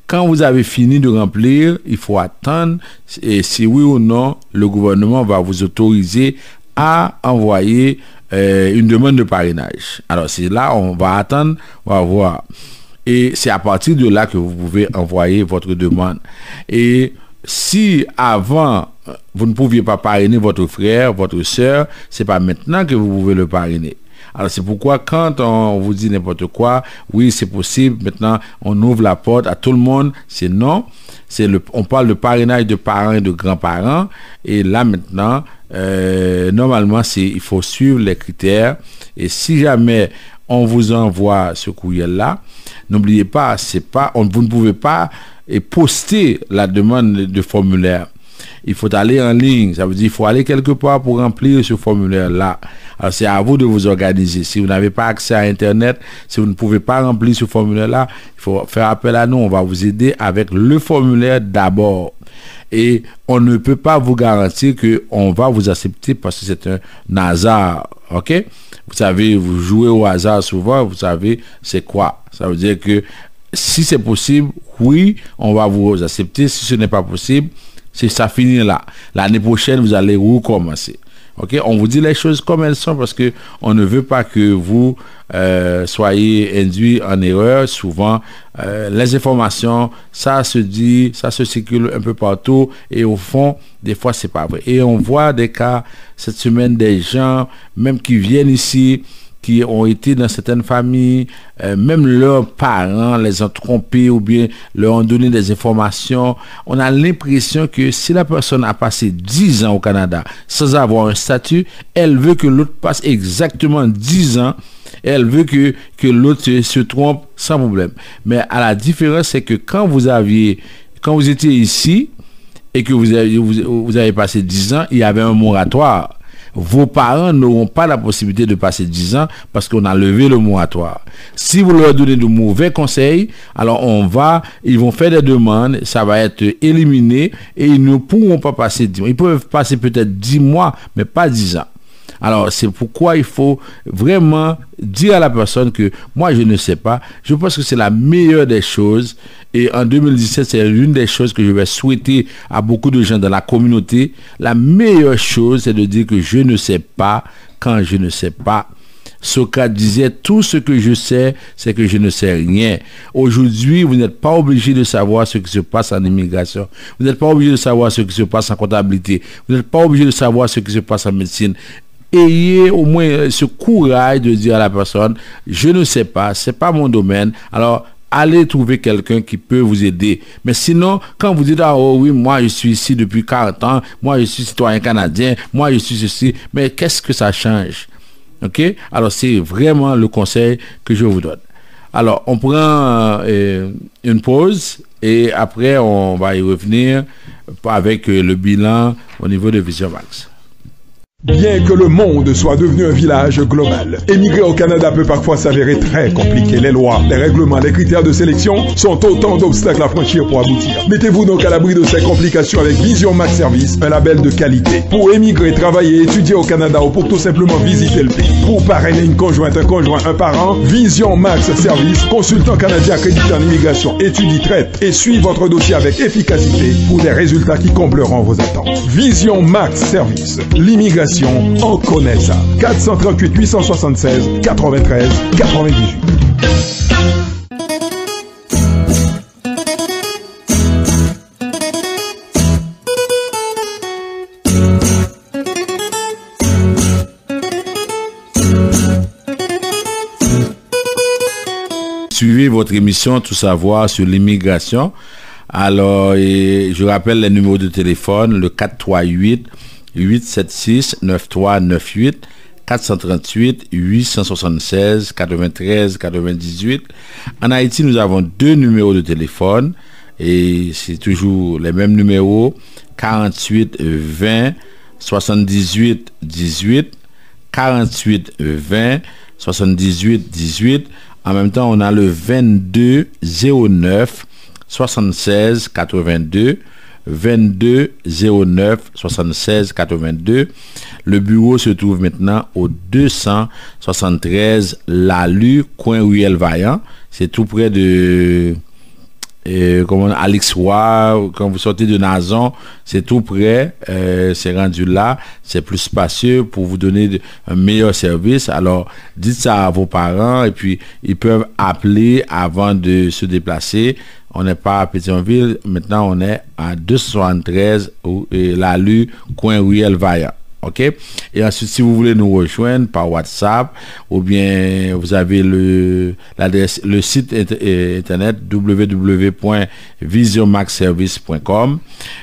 Quand vous avez fini de remplir, il faut attendre et si oui ou non, le gouvernement va vous autoriser à envoyer une demande de parrainage. Alors c'est là, on va attendre, on va voir. Et c'est à partir de là que vous pouvez envoyer votre demande. Et si avant, vous ne pouviez pas parrainer votre frère, votre sœur, c'est pas maintenant que vous pouvez le parrainer. Alors c'est pourquoi quand on vous dit n'importe quoi, oui c'est possible, maintenant on ouvre la porte à tout le monde, c'est non. On parle de parrainage de parents et de grands-parents, et là maintenant, normalement il faut suivre les critères, et si jamais on vous envoie ce courriel-là, n'oubliez pas, vous ne pouvez pas poster la demande de formulaire. Il faut aller en ligne, ça veut dire qu'il faut aller quelque part pour remplir ce formulaire-là. Alors c'est à vous de vous organiser. Si vous n'avez pas accès à Internet, si vous ne pouvez pas remplir ce formulaire-là, il faut faire appel à nous, on va vous aider avec le formulaire d'abord. Et on ne peut pas vous garantir qu'on va vous accepter parce que c'est un hasard, ok? Vous savez, vous jouez au hasard souvent, vous savez c'est quoi? Ça veut dire que si c'est possible, oui, on va vous accepter. Si ce n'est pas possible, ça finit là. L'année prochaine, vous allez recommencer. Ok, on vous dit les choses comme elles sont parce que on ne veut pas que vous soyez induits en erreur. Souvent, les informations, ça se dit, ça se circule un peu partout et au fond, des fois, c'est pas vrai. Et on voit des cas cette semaine des gens, même qui viennent ici, qui ont été dans certaines familles, même leurs parents les ont trompés ou bien leur ont donné des informations. On a l'impression que si la personne a passé 10 ans au Canada sans avoir un statut, elle veut que l'autre passe exactement 10 ans. Elle veut que l'autre se trompe sans problème. Mais à la différence, c'est que quand vous étiez ici et que vous avez passé 10 ans, il y avait un moratoire. Vos parents n'auront pas la possibilité de passer 10 ans parce qu'on a levé le moratoire. Si vous leur donnez de mauvais conseils, alors ils vont faire des demandes, ça va être éliminé et ils ne pourront pas passer 10 mois. Ils peuvent passer peut-être 10 mois, mais pas 10 ans. Alors, c'est pourquoi il faut vraiment dire à la personne que moi, je ne sais pas. Je pense que c'est la meilleure des choses. Et en 2017, c'est l'une des choses que je vais souhaiter à beaucoup de gens dans la communauté. La meilleure chose, c'est de dire que je ne sais pas quand je ne sais pas. Socrate disait, tout ce que je sais, c'est que je ne sais rien. Aujourd'hui, vous n'êtes pas obligé de savoir ce qui se passe en immigration. Vous n'êtes pas obligé de savoir ce qui se passe en comptabilité. Vous n'êtes pas obligé de savoir ce qui se passe en médecine. Ayez au moins ce courage de dire à la personne, je ne sais pas, c'est pas mon domaine. Alors, allez trouver quelqu'un qui peut vous aider. Mais sinon, quand vous dites, oh oui, moi je suis ici depuis 40 ans, moi je suis citoyen canadien, moi je suis ceci, mais qu'est-ce que ça change? Ok? Alors, c'est vraiment le conseil que je vous donne. Alors, on prend une pause et après, on va y revenir avec le bilan au niveau de Vision Max. Bien que le monde soit devenu un village global, émigrer au Canada peut parfois s'avérer très compliqué. Les lois, les règlements, les critères de sélection sont autant d'obstacles à franchir pour aboutir. Mettez-vous donc à l'abri de ces complications avec Vision Max Service, un label de qualité. Pour émigrer, travailler, étudier au Canada ou pour tout simplement visiter le pays. Pour parrainer une conjointe, un conjoint, un parent, Vision Max Service, consultant canadien accrédité en immigration, étudie, traite et suit votre dossier avec efficacité pour des résultats qui combleront vos attentes. Vision Max Service, l'immigration, on connaît ça. 438 876 93 98. Suivez votre émission Tout savoir sur l'immigration. Alors, je rappelle les numéros de téléphone, le 438 876 9398, 438 876 93 98. En Haïti, nous avons 2 numéros de téléphone et c'est toujours les mêmes numéros, 48 20 78 18, 48 20 78 18. En même temps, on a le 22 09 76 82 22 09 76 82. Le bureau se trouve maintenant au 273 Lalu, coin Ruelle Vaillant. C'est tout près de Alixois. Quand vous sortez de Nazon, c'est tout près. C'est rendu là. C'est plus spacieux pour vous donner un meilleur service. Alors, dites ça à vos parents et puis ils peuvent appeler avant de se déplacer. On n'est pas à Pétionville. Maintenant, on est à 273 Lalu, coin Ruelle Vaillant. OK? Et ensuite, si vous voulez nous rejoindre par WhatsApp, ou bien vous avez le site internet www.visionmaxservice.com,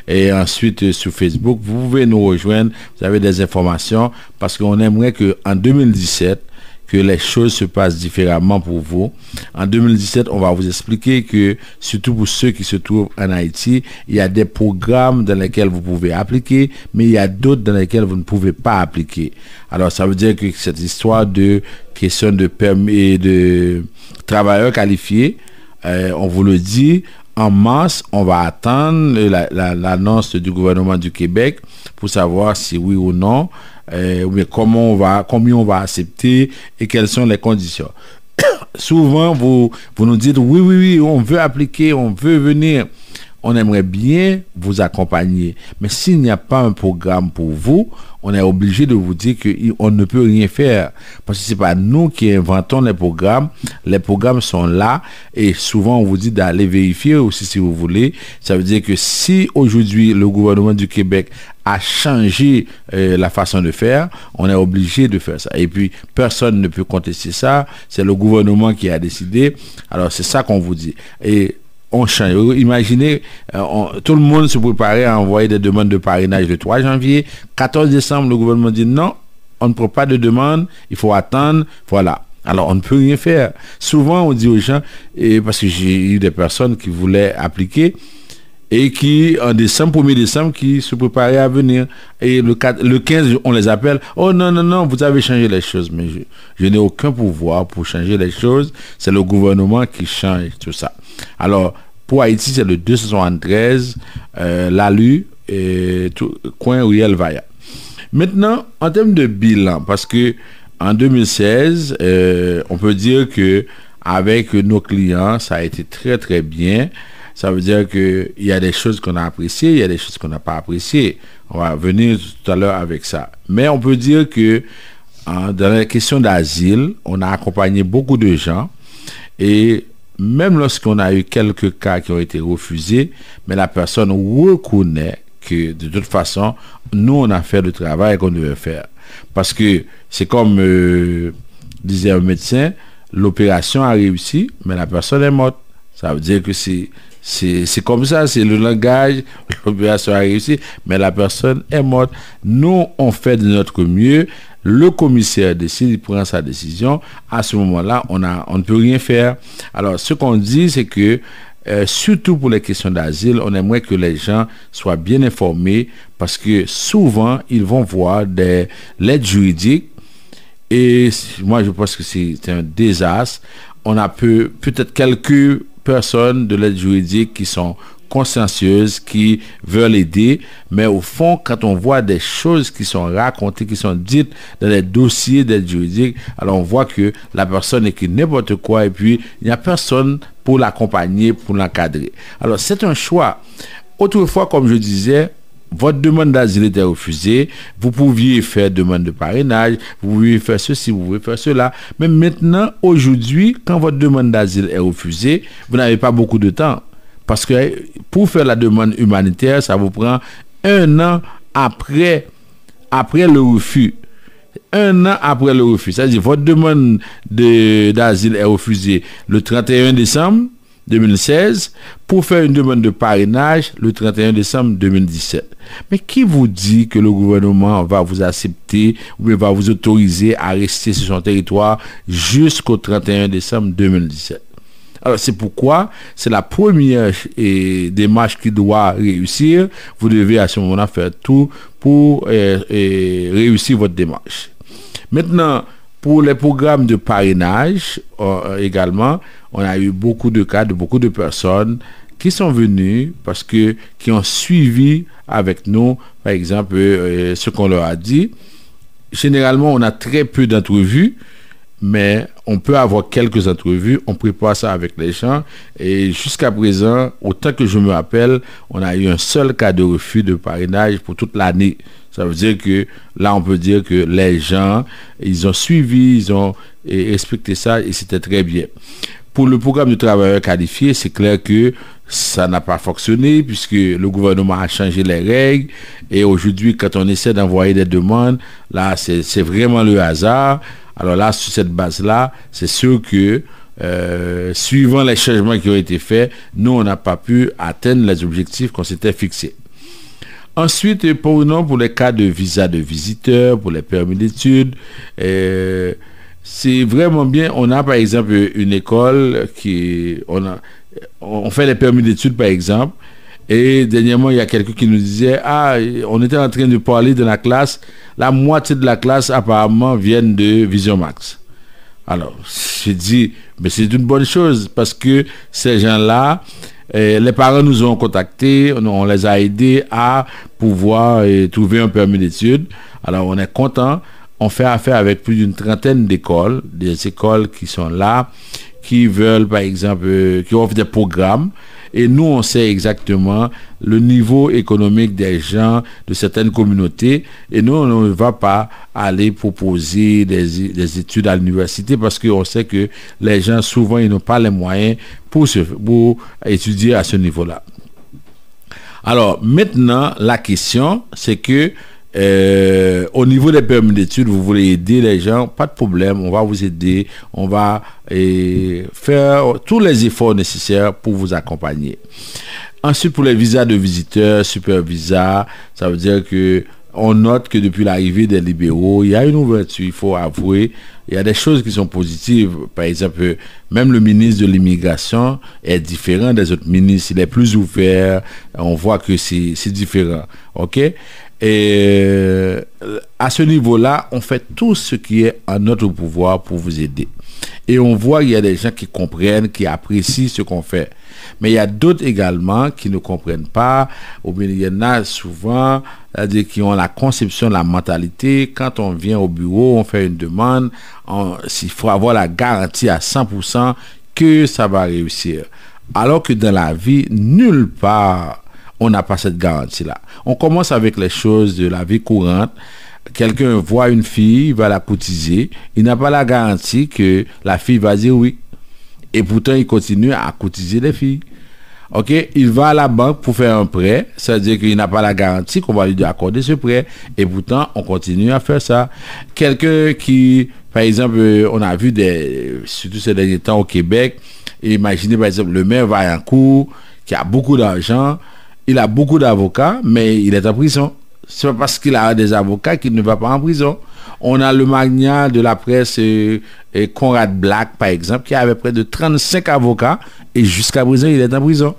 et ensuite sur Facebook, vous pouvez nous rejoindre. Vous avez des informations parce qu'on aimerait qu'en 2017, que les choses se passent différemment pour vous. En 2017, on va vous expliquer que, surtout pour ceux qui se trouvent en Haïti, il y a des programmes dans lesquels vous pouvez appliquer, mais il y a d'autres dans lesquels vous ne pouvez pas appliquer. Alors, ça veut dire que cette histoire de question de permis de travailleurs qualifiés, on vous le dit, en mars, on va attendre l'annonce du gouvernement du Québec pour savoir si oui ou non, mais combien on va accepter et quelles sont les conditions. Souvent, vous nous dites oui, on veut appliquer, on veut venir. On aimerait bien vous accompagner. Mais s'il n'y a pas un programme pour vous, on est obligé de vous dire qu'on ne peut rien faire. Parce que ce n'est pas nous qui inventons les programmes. Les programmes sont là. Et souvent, on vous dit d'aller vérifier aussi si vous voulez. Ça veut dire que si aujourd'hui, le gouvernement du Québec a changé la façon de faire, on est obligé de faire ça. Et puis, personne ne peut contester ça. C'est le gouvernement qui a décidé. Alors, c'est ça qu'on vous dit. Et on change. Imaginez, tout le monde se préparait à envoyer des demandes de parrainage le 3 janvier. 14 décembre, le gouvernement dit non, on ne prend pas de demande, il faut attendre. Voilà. Alors, on ne peut rien faire. Souvent, on dit aux gens, parce que j'ai eu des personnes qui voulaient appliquer et qui, en décembre, 1er décembre, qui se préparaient à venir. Et le 15, on les appelle. Oh non, vous avez changé les choses. Mais je n'ai aucun pouvoir pour changer les choses. C'est le gouvernement qui change tout ça. Alors, pour Haïti, c'est le 273 Lalu, coin Ruelle Vaillant. Maintenant, en termes de bilan, parce que en 2016, on peut dire que avec nos clients, ça a été très très bien. Ça veut dire qu'il y a des choses qu'on a appréciées, il y a des choses qu'on n'a pas appréciées. On va venir tout à l'heure avec ça. Mais on peut dire que dans la question d'asile, on a accompagné beaucoup de gens. Et même lorsqu'on a eu quelques cas qui ont été refusés, mais la personne reconnaît que de toute façon, nous, on a fait le travail qu'on devait faire. Parce que c'est comme disait un médecin, l'opération a réussi, mais la personne est morte. Ça veut dire que c'est comme ça, c'est le langage, l'opération a réussi, mais la personne est morte. Nous, on fait de notre mieux. Le commissaire décide, il prend sa décision. À ce moment-là, on ne peut rien faire. Alors, ce qu'on dit, c'est que, surtout pour les questions d'asile, on aimerait que les gens soient bien informés parce que souvent, ils vont voir des lettres juridiques et moi, je pense que c'est un désastre. On a peut-être quelques personnes de l'aide juridique qui sont consciencieuses, qui veulent aider, mais au fond, quand on voit des choses qui sont racontées, qui sont dites dans les dossiers d'aide juridique, alors on voit que la personne écrit n'importe quoi et puis il n'y a personne pour l'accompagner, pour l'encadrer. Alors c'est un choix. Autrefois, comme je disais, votre demande d'asile était refusée, vous pouviez faire demande de parrainage, vous pouviez faire ceci, vous pouvez faire cela, mais maintenant, aujourd'hui, quand votre demande d'asile est refusée, vous n'avez pas beaucoup de temps, parce que pour faire la demande humanitaire, ça vous prend 1 an après le refus. 1 an après le refus, c'est-à-dire votre demande d'asile est refusée le 31 décembre 2016, pour faire une demande de parrainage le 31 décembre 2017. Mais qui vous dit que le gouvernement va vous accepter ou va vous autoriser à rester sur son territoire jusqu'au 31 décembre 2017? Alors c'est pourquoi c'est la première démarche qui doit réussir. Vous devez à ce moment-là faire tout pour réussir votre démarche. Maintenant, pour les programmes de parrainage également, on a eu beaucoup de cas de beaucoup de personnes qui sont venus parce que qui ont suivi avec nous, par exemple, ce qu'on leur a dit. Généralement, on a très peu d'entrevues, mais on peut avoir quelques entrevues, on prépare ça avec les gens, et jusqu'à présent, autant que je me rappelle, on a eu un seul cas de refus de parrainage pour toute l'année. Ça veut dire que là, on peut dire que les gens, ils ont suivi, ils ont respecté ça, et c'était très bien. Pour le programme de travailleurs qualifiés, c'est clair que ça n'a pas fonctionné puisque le gouvernement a changé les règles, et aujourd'hui, quand on essaie d'envoyer des demandes, là, c'est vraiment le hasard. Alors là, sur cette base-là, c'est sûr que suivant les changements qui ont été faits, nous, on n'a pas pu atteindre les objectifs qu'on s'était fixés. Ensuite, pour les cas de visa de visiteurs, pour les permis d'études, c'est vraiment bien. On a par exemple une école on fait les permis d'études par exemple, et dernièrement il y a quelqu'un qui nous disait on était en train de parler de la classe, la moitié de la classe apparemment viennent de Vision Max. Alors j'ai dit mais c'est une bonne chose parce que ces gens-là, les parents nous ont contactés, on les a aidés à pouvoir trouver un permis d'études. Alors on est content. On fait affaire avec plus d'une trentaine d'écoles, des écoles qui sont là, qui veulent par exemple, qui offrent des programmes, et nous on sait exactement le niveau économique des gens de certaines communautés, et nous on ne va pas aller proposer des études à l'université parce qu'on sait que les gens souvent ils n'ont pas les moyens pour étudier à ce niveau-là. Alors maintenant la question c'est que au niveau des permis d'études, vous voulez aider les gens, pas de problème, on va vous aider, on va faire tous les efforts nécessaires pour vous accompagner. Ensuite, pour les visas de visiteurs, super visa, ça veut dire que on note que depuis l'arrivée des libéraux, il y a une ouverture, il faut avouer, il y a des choses qui sont positives. Par exemple, même le ministre de l'immigration est différent des autres ministres, il est plus ouvert, on voit que c'est différent, ok? Et à ce niveau-là, on fait tout ce qui est en notre pouvoir pour vous aider. Et on voit qu'il y a des gens qui comprennent, qui apprécient ce qu'on fait. Mais il y a d'autres également qui ne comprennent pas, ou bien il y en a souvent, c'est-à-dire qui ont la conception, la mentalité, quand on vient au bureau, on fait une demande, il faut avoir la garantie à 100% que ça va réussir. Alors que dans la vie, nulle part, on n'a pas cette garantie-là. On commence avec les choses de la vie courante. Quelqu'un voit une fille, il va la cotiser. Il n'a pas la garantie que la fille va dire oui. Et pourtant, il continue à cotiser les filles. Ok, il va à la banque pour faire un prêt. C'est-à-dire qu'il n'a pas la garantie qu'on va lui accorder ce prêt. Et pourtant, on continue à faire ça. Quelqu'un qui, par exemple, on a vu surtout ces derniers temps au Québec, imaginez par exemple le maire Vaillancourt, qui a beaucoup d'argent. Il a beaucoup d'avocats, mais il est en prison. C'est pas parce qu'il a des avocats qu'il ne va pas en prison. On a le magnat de la presse Conrad Black, par exemple, qui avait près de 35 avocats, et jusqu'à présent, il est en prison.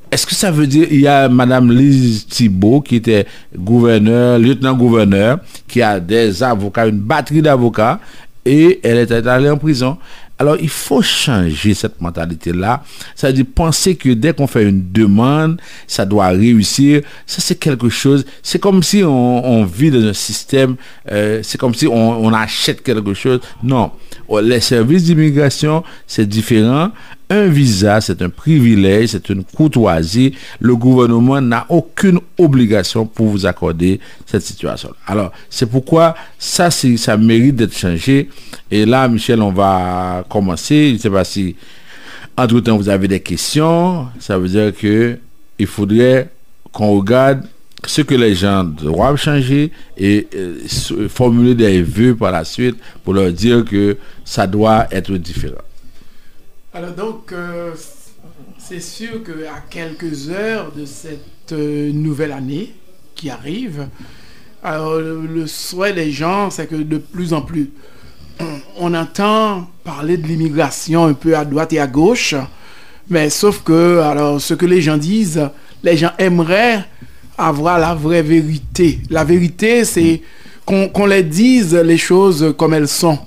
Est-ce que ça veut dire il y a Madame Lise Thibault, qui était lieutenant-gouverneur, qui a des avocats, une batterie d'avocats, et elle est allée en prison. Alors, il faut changer cette mentalité-là. C'est-à-dire penser que dès qu'on fait une demande, ça doit réussir. Ça, c'est quelque chose. C'est comme si on vit dans un système, c'est comme si on achète quelque chose. Non. Les services d'immigration, c'est différent. Un visa, c'est un privilège, c'est une courtoisie. Le gouvernement n'a aucune obligation pour vous accorder cette situation. Alors, c'est pourquoi ça mérite d'être changé. Et là, Michel, on va commencer. Je ne sais pas si, entre-temps, vous avez des questions. Ça veut dire qu'il faudrait qu'on regarde ce que les gens doivent changer et formuler des vœux par la suite pour leur dire que ça doit être différent. Alors donc, c'est sûr qu'à quelques heures de cette nouvelle année qui arrive, alors le souhait des gens, c'est que de plus en plus, on entend parler de l'immigration un peu à droite et à gauche, mais sauf que, alors, ce que les gens disent, les gens aimeraient avoir la vraie vérité. La vérité, c'est qu'on les dise les choses comme elles sont.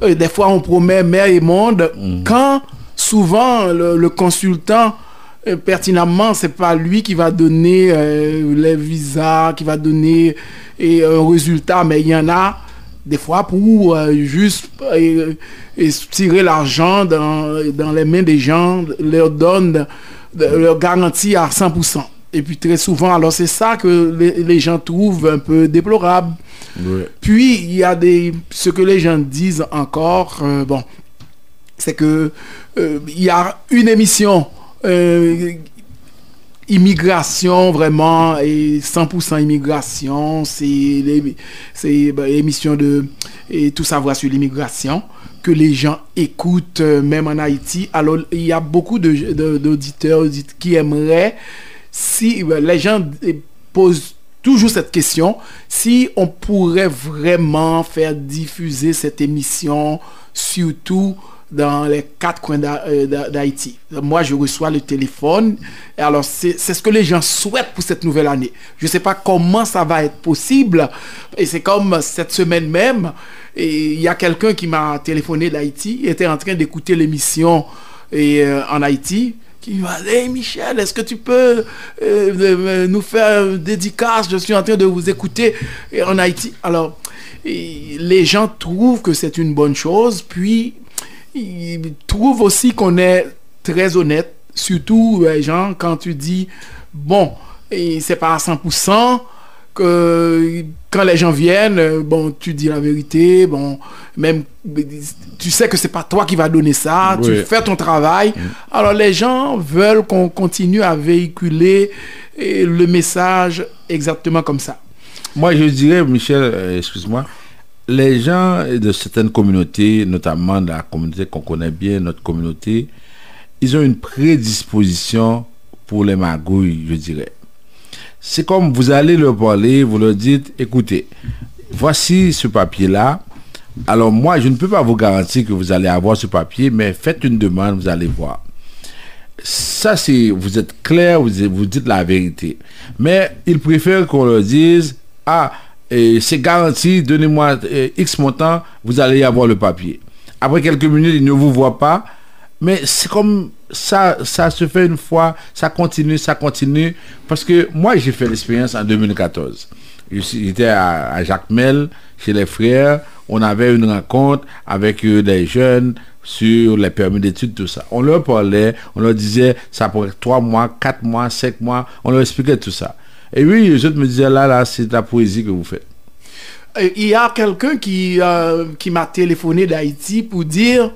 Des fois, on promet mer et monde, quand souvent le consultant pertinemment, c'est pas lui qui va donner les visas, qui va donner un résultat, mais il y en a des fois pour juste tirer l'argent dans les mains des gens, leur donne leur garantie à 100%. Et puis très souvent, alors c'est ça que les gens trouvent un peu déplorable. Oui. Puis il y a ce que les gens disent encore, c'est que il y a une émission immigration vraiment et 100% immigration, c'est l'émission de Tout savoir sur l'immigration que les gens écoutent même en Haïti. Alors il y a beaucoup d'auditeurs qui aimeraient, si les gens posent toujours cette question, si on pourrait vraiment faire diffuser cette émission surtout dans les 4 coins d'Haïti. Moi, je reçois le téléphone. Et alors, c'est ce que les gens souhaitent pour cette nouvelle année. Je ne sais pas comment ça va être possible. Et c'est comme cette semaine même, et il y a quelqu'un qui m'a téléphoné d'Haïti. Il était en train d'écouter l'émission en Haïti. Qui m'a dit, hey Michel, est-ce que tu peux nous faire une dédicace? Je suis en train de vous écouter en Haïti. Alors, les gens trouvent que c'est une bonne chose. Puis, ils trouvent aussi qu'on est très honnête, surtout Jean, quand tu dis bon, et c'est pas à 100% que quand les gens viennent, tu dis la vérité, même tu sais que c'est pas toi qui va donner ça, oui. Tu fais ton travail. Alors les gens veulent qu'on continue à véhiculer le message exactement comme ça. Moi je dirais, Michel, excuse-moi, les gens de certaines communautés, notamment de la communauté qu'on connaît bien, notre communauté, ils ont une prédisposition pour les magouilles, je dirais. C'est comme vous allez leur parler, vous leur dites, écoutez, voici ce papier-là. Alors moi, je ne peux pas vous garantir que vous allez avoir ce papier, mais faites une demande, vous allez voir. Ça, c'est, vous êtes clair, vous dites la vérité. Mais ils préfèrent qu'on leur dise, c'est garanti, donnez-moi X montant, vous allez y avoir le papier. Après quelques minutes, ils ne vous voient pas. Mais c'est comme ça se fait une fois, ça continue. Parce que moi, j'ai fait l'expérience en 2014. J'étais à Jacmel, chez les frères. On avait une rencontre avec des jeunes sur les permis d'études, tout ça. On leur parlait, on leur disait, ça pourrait être 3 mois, 4 mois, 5 mois. On leur expliquait tout ça. Et oui, les autres me disaient, là, c'est de la poésie que vous faites. Il y a quelqu'un qui m'a téléphoné d'Haïti pour dire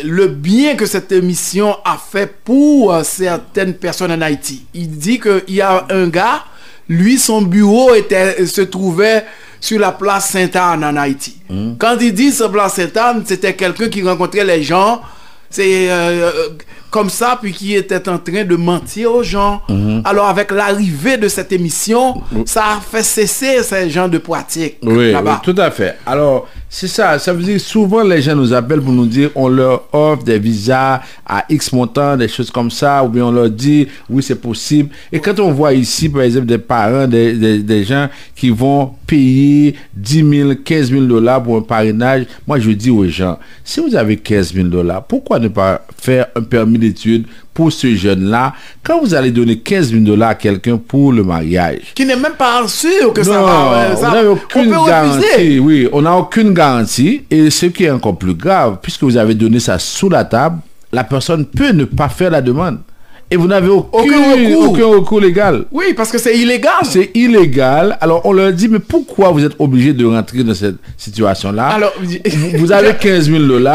le bien que cette émission a fait pour certaines personnes en Haïti. Il dit qu'il y a un gars, lui, son bureau se trouvait sur la place Sainte-Anne en Haïti. Quand il dit sur la place Sainte-Anne, c'était quelqu'un qui rencontrait les gens, c'est comme ça, puis qui était en train de mentir aux gens. Alors, avec l'arrivée de cette émission, ça a fait cesser ces gens de pratique là-bas. Oui, tout à fait. Alors, c'est ça. Ça veut dire, souvent, les gens nous appellent pour nous dire, on leur offre des visas à X montant, des choses comme ça, ou bien on leur dit, oui, c'est possible. Et quand on voit ici, par exemple, des parents, des gens qui vont payer 10 000, 15 000 $ pour un parrainage, moi, je dis aux gens, si vous avez 15 000 $, pourquoi ne pas faire un permis d'études pour ce jeune-là, quand vous allez donner 15 000 $ à quelqu'un pour le mariage. Qui n'est même pas sûr que ça va... on n'a aucune garantie. Oui, on n'a aucune garantie. Et ce qui est encore plus grave, puisque vous avez donné ça sous la table, la personne peut ne pas faire la demande. Et vous n'avez aucun recours légal. Oui, parce que c'est illégal. C'est illégal. Alors, on leur dit, mais pourquoi vous êtes obligé de rentrer dans cette situation-là? Alors, vous avez 15 000 $.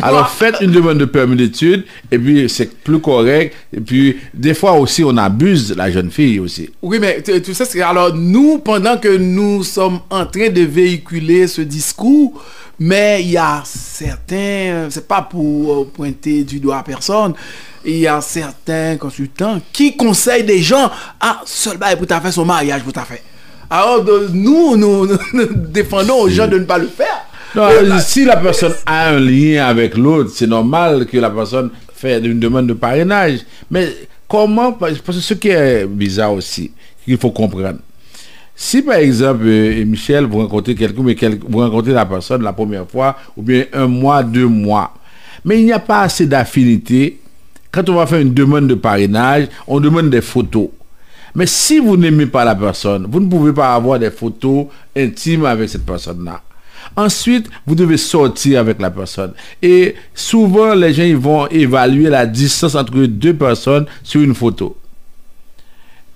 Alors, faites une demande de permis d'études. Et puis, c'est plus correct. Et puis, des fois aussi, on abuse la jeune fille aussi. Oui, mais tu sais, alors, nous, pendant que nous sommes en train de véhiculer ce discours, mais il y a certains, c'est pas pour pointer du doigt à personne, il y a certains consultants qui conseillent des gens à seul bail pour faire son mariage pour faire. Alors nous défendons aux gens de ne pas le faire. Non, si la personne a un lien avec l'autre, c'est normal que la personne fait une demande de parrainage. Mais comment, parce que ce qui est bizarre aussi, qu'il faut comprendre. Si par exemple, Michel, vous rencontrez quelqu'un, mais vous rencontrez la personne la première fois, ou bien 1 mois, 2 mois, mais il n'y a pas assez d'affinité. quand on va faire une demande de parrainage, on demande des photos. Mais si vous n'aimez pas la personne, vous ne pouvez pas avoir des photos intimes avec cette personne-là. Ensuite, vous devez sortir avec la personne. Et souvent, les gens ils vont évaluer la distance entre deux personnes sur une photo.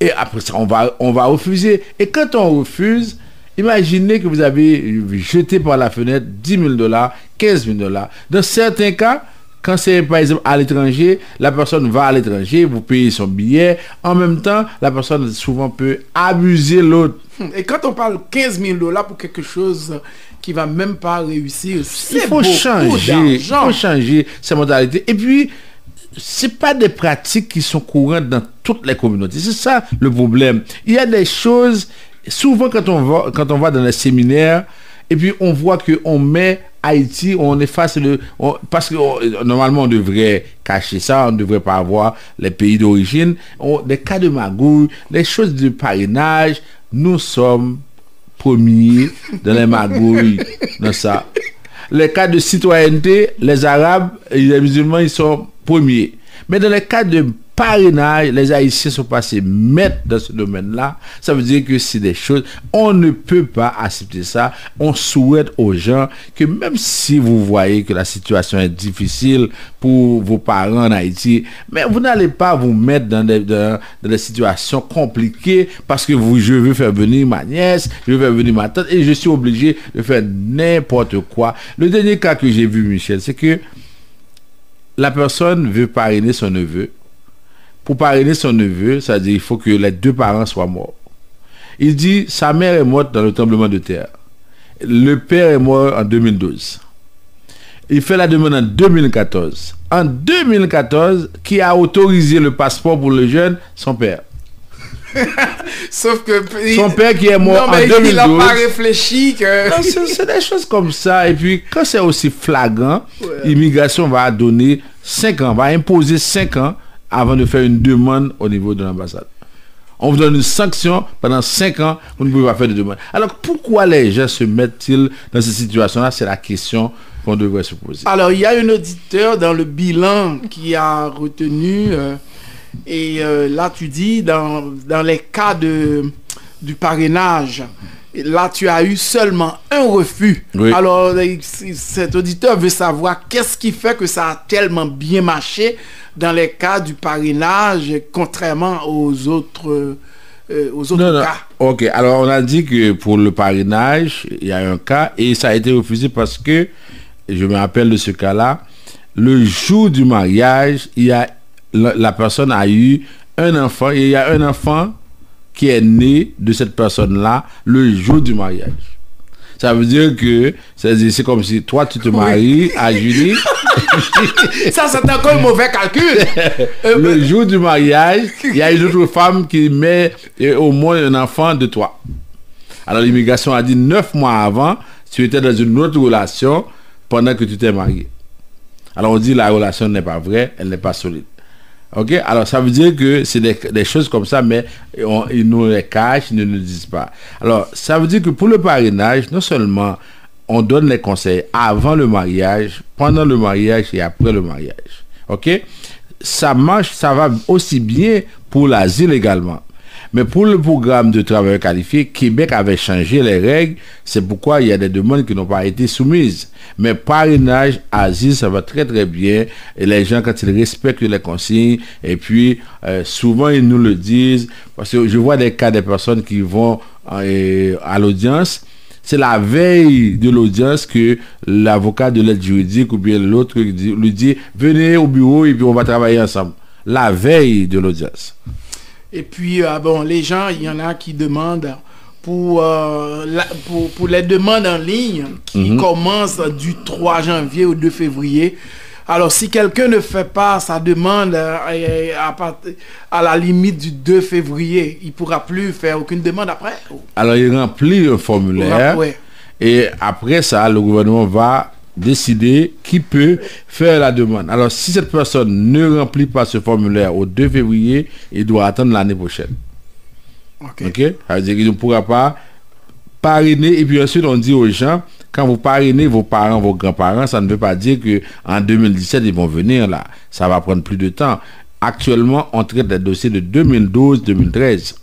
Et après ça, on va refuser. Et quand on refuse, imaginez que vous avez jeté par la fenêtre $10,000, $15,000. Dans certains cas, quand c'est par exemple à l'étranger, la personne va à l'étranger, vous payez son billet. En même temps, la personne souvent peut abuser l'autre. Et quand on parle $15,000 pour quelque chose qui va même pas réussir, il faut changer sa mentalité. Et puis, c'est pas des pratiques qui sont courantes dans toutes les communautés. C'est ça le problème. Il y a des choses, souvent quand on va dans les séminaires, et puis on voit qu'on met Haïti, on efface parce que normalement on devrait cacher ça, on ne devrait pas avoir les pays d'origine. Des cas de magouille, les choses de parrainage, nous sommes premiers dans les magouilles, dans ça. Les cas de citoyenneté, les Arabes et les musulmans, ils sont premiers. Mais dans les cas de parrainage, les Haïtiens sont passés maîtres dans ce domaine-là. Ça veut dire que c'est des choses, on ne peut pas accepter ça. On souhaite aux gens que même si vous voyez que la situation est difficile pour vos parents en Haïti, mais vous n'allez pas vous mettre dans des situations compliquées parce que je veux faire venir ma nièce, je veux faire venir ma tante et je suis obligé de faire n'importe quoi. Le dernier cas que j'ai vu, Michel, c'est que la personne veut parrainer son neveu. Pour parrainer son neveu, ça veut dire qu'il faut que les deux parents soient morts. Il dit sa mère est morte dans le tremblement de terre. Le père est mort en 2012. Il fait la demande en 2014. En 2014, qui a autorisé le passeport pour le jeune? Son père. Sauf que son père qui est mort en 2012. Il n'a pas réfléchi que... Non, c'est des choses comme ça. Et puis, quand c'est aussi flagrant, l'immigration va donner 5 ans, va imposer 5 ans avant de faire une demande au niveau de l'ambassade. On vous donne une sanction pendant 5 ans, vous ne pouvez pas faire de demande. Alors, pourquoi les gens se mettent-ils dans cette situation-là? C'est la question qu'on devrait se poser. Alors, il y a un auditeur dans le bilan qui a retenu... là, tu dis, dans les cas du parrainage, là, tu as eu seulement un refus. Oui. Alors, cet auditeur veut savoir qu'est-ce qui fait que ça a tellement bien marché dans les cas du parrainage, contrairement aux autres cas. Ok, alors on a dit que pour le parrainage, il y a un cas et ça a été refusé parce que, je me rappelle de ce cas-là, le jour du mariage, la personne a eu un enfant et il y a un enfant qui est né de cette personne-là le jour du mariage. Ça veut dire que c'est comme si toi tu te maries à Julie. Ça c'est encore un mauvais calcul. Le jour du mariage, il y a une autre femme qui met au moins un enfant de toi. Alors l'immigration a dit 9 mois avant, tu étais dans une autre relation pendant que tu t'es marié. Alors on dit la relation n'est pas vraie, elle n'est pas solide. Ok, alors ça veut dire que c'est des choses comme ça, mais ils nous les cachent, ils ne nous disent pas. Alors ça veut dire que pour le parrainage, non seulement on donne les conseils avant le mariage, pendant le mariage et après le mariage. Ok, ça marche, ça va aussi bien pour l'asile également. Mais pour le programme de travailleurs qualifiés, Québec avait changé les règles. C'est pourquoi il y a des demandes qui n'ont pas été soumises. Mais parrainage, asile, ça va très très bien. Et les gens, quand ils respectent les consignes, et puis souvent ils nous le disent, parce que je vois des cas des personnes qui vont à l'audience. C'est la veille de l'audience que l'avocat de l'aide juridique ou bien l'autre lui dit, venez au bureau et puis on va travailler ensemble. La veille de l'audience. Et puis, les gens, il y en a qui demandent pour les demandes en ligne qui commencent du 3 janvier au 2 février. Alors, si quelqu'un ne fait pas sa demande à la limite du 2 février, il ne pourra plus faire aucune demande après. Alors, il remplit un formulaire et après ça, le gouvernement va décider qui peut faire la demande. Alors, si cette personne ne remplit pas ce formulaire au 2 février, il doit attendre l'année prochaine. Ok. Ça veut dire qu'il ne pourra pas parrainer. Et puis ensuite, on dit aux gens, quand vous parrainez vos parents, vos grands-parents, ça ne veut pas dire que en 2017 ils vont venir là. Ça va prendre plus de temps. Actuellement, on traite des dossiers de 2012-2013.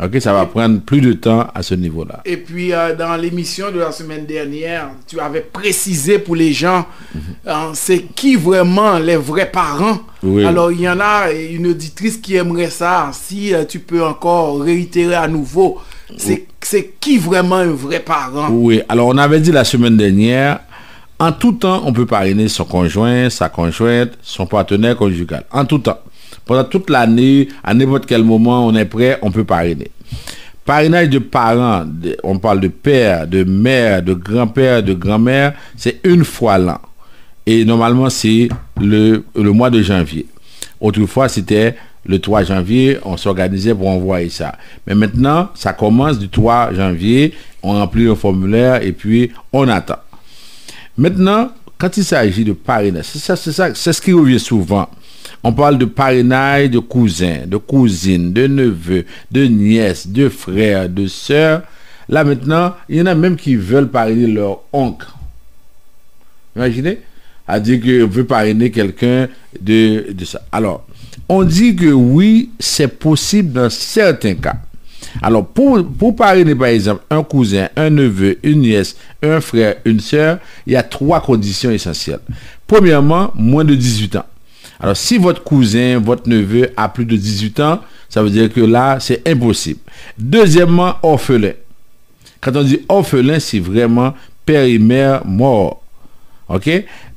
Ok, ça va prendre plus de temps à ce niveau-là. Et puis, dans l'émission de la semaine dernière, tu avais précisé pour les gens, c'est qui vraiment les vrais parents. Oui. Alors, il y en a une auditrice qui aimerait ça. Si tu peux encore réitérer à nouveau, c'est qui vraiment un vrai parent? Oui, alors on avait dit la semaine dernière, en tout temps, on peut parrainer son conjoint, sa conjointe, son partenaire conjugal. En tout temps. Pendant toute l'année, à n'importe quel moment, on est prêt, on peut parrainer. Parrainage de parents, on parle de père, de mère, de grand-père, de grand-mère, c'est une fois l'an. Et normalement, c'est le mois de janvier. Autrefois, c'était le 3 janvier, on s'organisait pour envoyer ça. Mais maintenant, ça commence du 3 janvier, on remplit le formulaire et puis on attend. Maintenant, quand il s'agit de parrainage, c'est ce qui revient souvent. On parle de parrainage de cousins, de cousines, de neveux, de nièces, de frères, de sœurs. Là maintenant, il y en a même qui veulent parrainer leur oncle. Imaginez, à dire qu'on veut parrainer quelqu'un de ça. Alors, on dit que oui, c'est possible dans certains cas. Alors, pour parrainer par exemple un cousin, un neveu, une nièce, un frère, une sœur, il y a 3 conditions essentielles. Premièrement, moins de 18 ans. Alors, si votre cousin, votre neveu a plus de 18 ans, ça veut dire que là, c'est impossible. Deuxièmement, orphelin. Quand on dit orphelin, c'est vraiment père et mère morts. OK?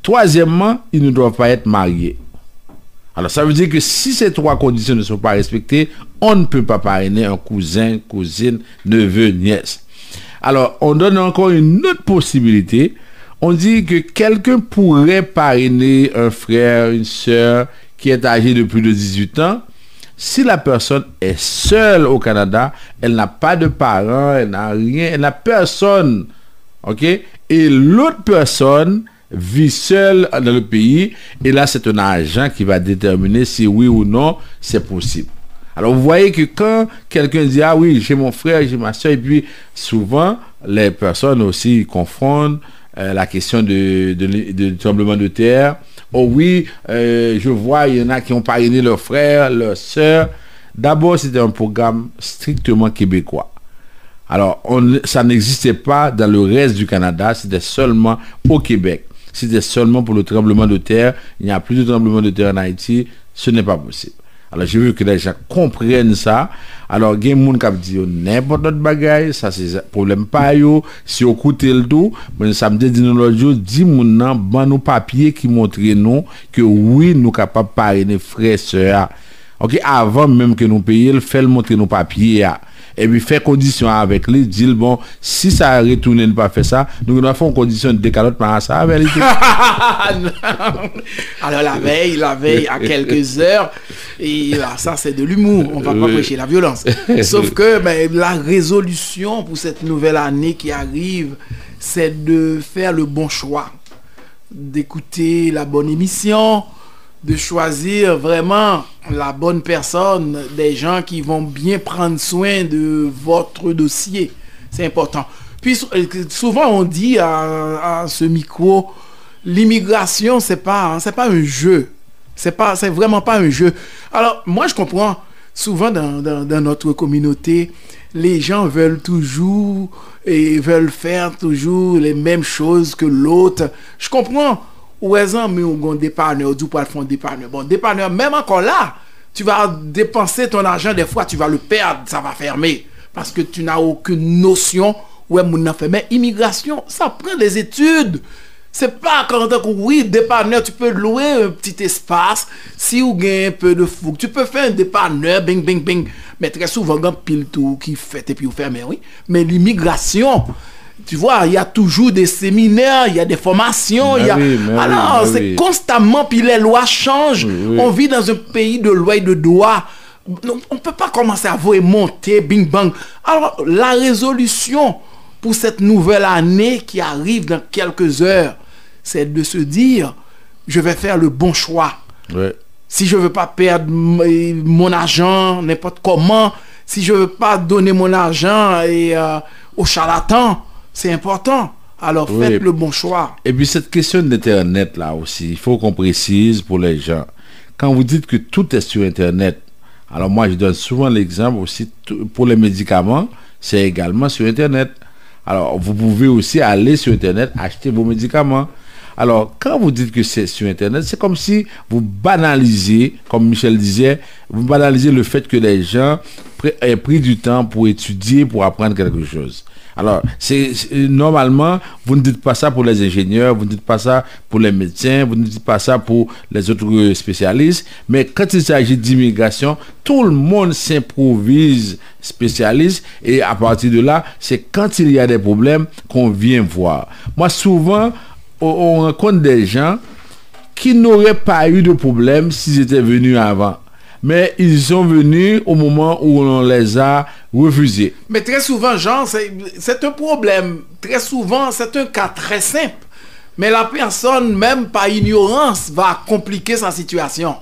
Troisièmement, ils ne doivent pas être mariés. Alors, ça veut dire que si ces 3 conditions ne sont pas respectées, on ne peut pas parrainer un cousin, cousine, neveu, nièce. Alors, on donne encore une autre possibilité. On dit que quelqu'un pourrait parrainer un frère, une sœur qui est âgé de plus de 18 ans. Si la personne est seule au Canada, elle n'a pas de parents, elle n'a rien, elle n'a personne. OK? Et l'autre personne vit seule dans le pays. Et là, c'est un agent qui va déterminer si oui ou non c'est possible. Alors, vous voyez que quand quelqu'un dit « Ah oui, j'ai mon frère, j'ai ma soeur », et puis souvent, les personnes aussi confondent la question de tremblement de terre. Oh oui, je vois, il y en a qui ont parrainé leur frère, leur sœur. D'abord, c'était un programme strictement québécois. Alors, ça n'existait pas dans le reste du Canada, c'était seulement au Québec. C'était seulement pour le tremblement de terre. Il n'y a plus de tremblement de terre en Haïti. Ce n'est pas possible. Alors, je veux que les gens comprennent ça. Alors, il y a des gens qui disent n'importe quel bagage, ça c'est problème pas yo. Si on coûte le tout, mais samedi dit nous l'autre jour, dit mon nan ban nos papiers qui montrent nous que oui, nous capables parrainer frères sœurs. OK, avant même que nous payions, fait le montrer nos papiers. Et puis fait condition avec lui, dit bon, si ça retourne ne pas faire ça, nous devons faire une condition de décalote par ça avec lui. Alors la veille, à quelques heures, et là, ça c'est de l'humour, on va pas prêcher la violence. Sauf que la résolution pour cette nouvelle année qui arrive, c'est de faire le bon choix, d'écouter la bonne émission, de choisir vraiment la bonne personne, des gens qui vont bien prendre soin de votre dossier. C'est important. Puis souvent on dit à ce micro, l'immigration c'est pas un jeu. C'est vraiment pas un jeu. Alors moi je comprends, souvent dans notre communauté, les gens veulent toujours et veulent faire toujours les mêmes choses que l'autre. Je comprends. Ou exemple, mais on a des dépanneurs, du pour faire un dépanneur. Bon, dépanneur, même encore là, tu vas dépenser ton argent, des fois tu vas le perdre, ça va fermer. Parce que tu n'as aucune notion où est-ce fait. Mais immigration, ça prend des études. C'est pas quand oui, dépanneur, tu peux louer un petit espace, si vous gagnez un peu de fou. Tu peux faire un dépanneur, bing, bing, bing. Mais très souvent, il y a pile tout qui fait et puis vous fermez, oui. Mais l'immigration, tu vois, il y a toujours des séminaires, il y a des formations. Alors, c'est constamment, puis les lois changent. Oui. On vit dans un pays de loi et de droit. On ne peut pas commencer à voir et monter, bing bang. Alors, la résolution pour cette nouvelle année qui arrive dans quelques heures, c'est de se dire, je vais faire le bon choix. Oui. Si je ne veux pas perdre mon argent, n'importe comment, si je ne veux pas donner mon argent au charlatan, c'est important. Alors faites le bon choix. Et puis cette question d'Internet là aussi, il faut qu'on précise pour les gens. Quand vous dites que tout est sur Internet, alors moi je donne souvent l'exemple aussi pour les médicaments, c'est également sur Internet. Alors vous pouvez aussi aller sur Internet acheter vos médicaments. Alors, quand vous dites que c'est sur Internet, c'est comme si vous banalisez, comme Michel disait, vous banalisez le fait que les gens aient pris du temps pour étudier, pour apprendre quelque chose. Alors, normalement, vous ne dites pas ça pour les ingénieurs, vous ne dites pas ça pour les médecins, vous ne dites pas ça pour les autres spécialistes, mais quand il s'agit d'immigration, tout le monde s'improvise spécialiste et à partir de là, c'est quand il y a des problèmes qu'on vient voir. Moi, souvent, on rencontre des gens qui n'auraient pas eu de problème s'ils étaient venus avant. Mais ils sont venus au moment où on les a refusés. Mais très souvent, Jean, c'est un problème. Très souvent, c'est un cas très simple. Mais la personne, même par ignorance, va compliquer sa situation.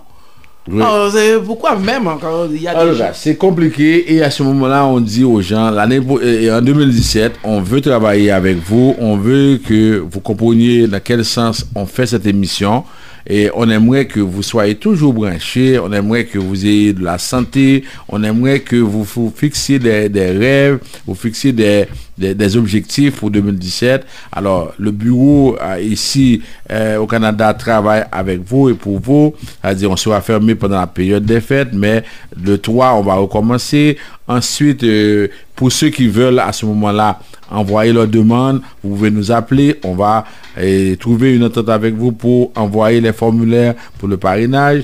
Oui. Alors, pourquoi même encore il y a des gens... C'est compliqué et à ce moment-là, on dit aux gens, en 2017, on veut travailler avec vous, on veut que vous compreniez dans quel sens on fait cette émission et on aimerait que vous soyez toujours branchés, on aimerait que vous ayez de la santé, on aimerait que vous fixiez des rêves, vous fixiez des objectifs pour 2017. Alors, le bureau ici au Canada travaille avec vous et pour vous, c'est-à-dire on sera fermé pendant la période des fêtes, mais le 3, on va recommencer. Ensuite, pour ceux qui veulent à ce moment-là envoyer leur demande, vous pouvez nous appeler, on va trouver une entente avec vous pour envoyer les formulaires pour le parrainage.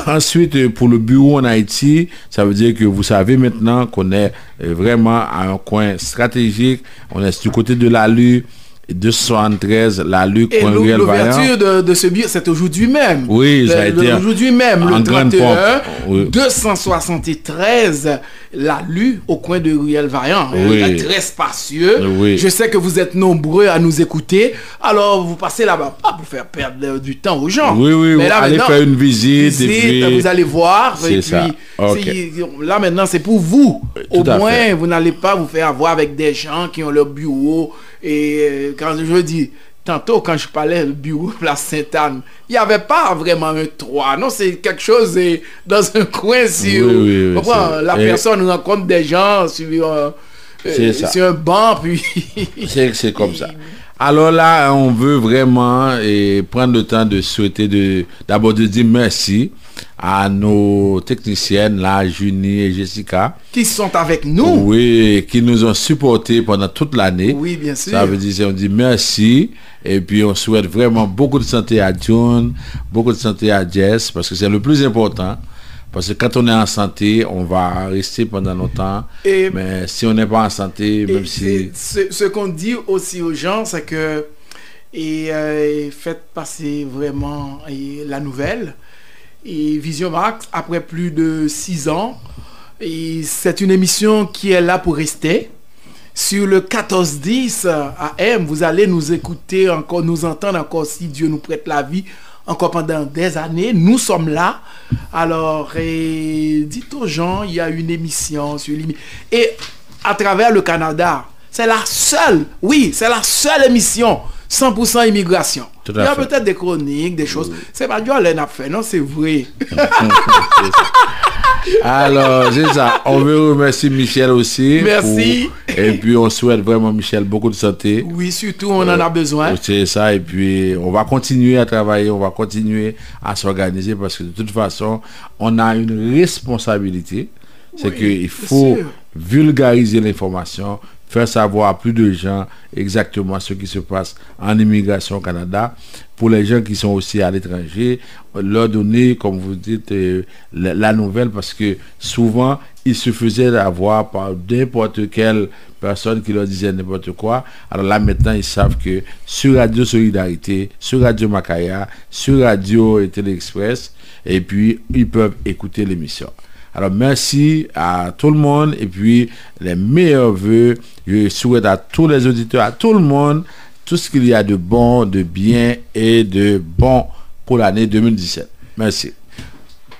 Ensuite, pour le bureau en Haïti, ça veut dire que vous savez maintenant qu'on est vraiment à un coin stratégique, on est du côté de la Lue, 273, la Luc, et l'ouverture de ce bureau, c'est aujourd'hui même. Oui, ça a été aujourd'hui même, le 31, oui. 273, la Lue, au coin de Ruelle Vaillant. Oui. Très spacieux. Oui. Je sais que vous êtes nombreux à nous écouter. Alors, vous passez là-bas, pas pour faire perdre du temps aux gens. Oui, oui, mais là, allez faire une visite. Et puis... vous allez voir. C'est ça. Okay. Là, maintenant, c'est pour vous. Au moins, vous n'allez pas vous faire avoir avec des gens qui ont leur bureau. Et quand je dis, tantôt quand je parlais du bureau de la Sainte-Anne, il n'y avait pas vraiment un 3. Non, c'est quelque chose dans un coin sur... Oui, la personne rencontre des gens sur un banc, puis... c'est comme ça. Alors là, on veut vraiment prendre le temps de souhaiter, d'abord de dire merci à nos techniciennes, là, Junie et Jessica. Qui sont avec nous. Oui, qui nous ont supportés pendant toute l'année. Oui, bien sûr. Ça veut dire, on dit merci. Et puis, on souhaite vraiment beaucoup de santé à John, beaucoup de santé à Jess, parce que c'est le plus important. Parce que quand on est en santé, on va rester pendant longtemps. Mais si on n'est pas en santé, même si... Ce qu'on dit aussi aux gens, c'est que faites passer vraiment la nouvelle. Et Vision Max, après plus de 6 ans, c'est une émission qui est là pour rester. Sur le 14-10 AM, vous allez nous écouter encore, nous entendre encore si Dieu nous prête la vie. Encore pendant des années, nous sommes là. Alors, dites aux gens, il y a une émission sur l'immigration. Et à travers le Canada, c'est la seule émission 100% immigration. Il y a peut-être des chroniques, des choses. C'est pas Dieu qui a fait, non, c'est vrai. Alors, c'est ça. On veut remercier Michel aussi. Merci. Et puis, on souhaite vraiment, Michel, beaucoup de santé. Oui, surtout, on en a besoin. C'est ça. Et puis, on va continuer à travailler, on va continuer à s'organiser parce que de toute façon, on a une responsabilité. C'est qu'il faut vulgariser l'information, faire savoir à plus de gens exactement ce qui se passe en immigration au Canada. Pour les gens qui sont aussi à l'étranger, leur donner, comme vous dites, la nouvelle, parce que souvent, ils se faisaient avoir par n'importe quelle personne qui leur disait n'importe quoi. Alors là, maintenant, ils savent que sur Radio Solidarité, sur Radio Macaya, sur Radio et Télé Express, et puis, ils peuvent écouter l'émission. Alors, merci à tout le monde et puis les meilleurs vœux. Je souhaite à tous les auditeurs, à tout le monde, tout ce qu'il y a de bon, de bien et de bon pour l'année 2017. Merci.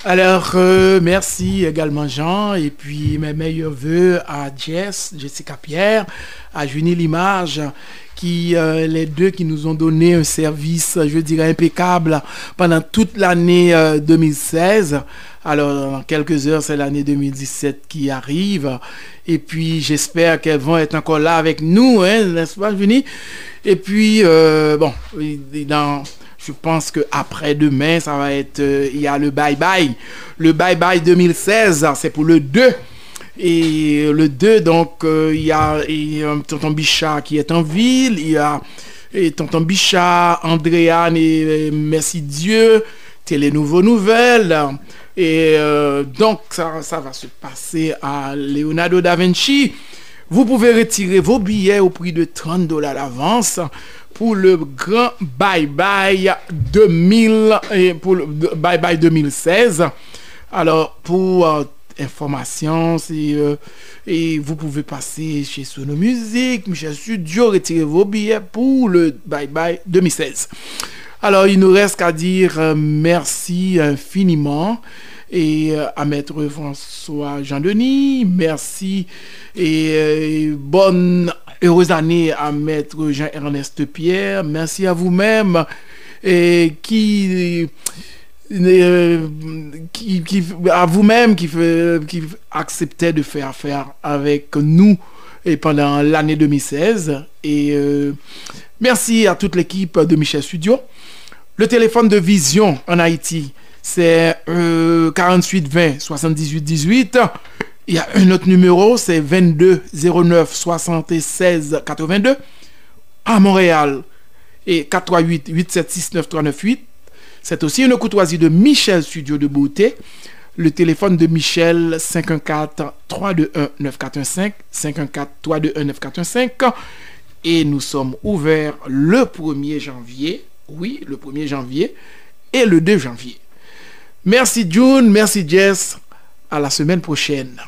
Alors, merci également Jean, et puis mes meilleurs voeux à Jessica Pierre, à Junie Limage, qui les deux qui nous ont donné un service, je dirais, impeccable pendant toute l'année 2016. Alors, dans quelques heures, c'est l'année 2017 qui arrive. Et puis, j'espère qu'elles vont être encore là avec nous, hein, n'est-ce pas, Junie? Et puis, bon, je pense que après demain, ça va être, il y a le bye-bye. Le bye-bye 2016, c'est pour le 2. Et le 2, donc, il y a Tonton Bichat qui est en ville. Il y a Tonton Bichat, Andréane et Merci Dieu, Télé Nouveau Nouvelles. Et donc, ça va se passer à Leonardo da Vinci. Vous pouvez retirer vos billets au prix de $30 d'avance pour le grand bye-bye 2000 et pour le bye-bye 2016. Alors, pour information, et vous pouvez passer chez Sono Musique, Michel Studio, retirer vos billets pour le bye-bye 2016. Alors, il nous reste qu'à dire merci infiniment et à Maître François Jean-Denis, merci et bonne heureuse année à Maître Jean-Ernest Pierre, merci à vous-même et qui acceptait de faire affaire avec nous et pendant l'année 2016 et merci à toute l'équipe de Michel Studio. Le téléphone de Vision en Haïti, c'est 48 20 78 18. Il y a un autre numéro, c'est 22 09 76 82. À Montréal, et 438 876 9398. C'est aussi une courtoisie de Michel Studio de Beauté. Le téléphone de Michel, 514 321 9415, 514 321 9415. Et nous sommes ouverts le 1er janvier. Oui, le 1er janvier et le 2 janvier. Merci June, merci Jess. À la semaine prochaine.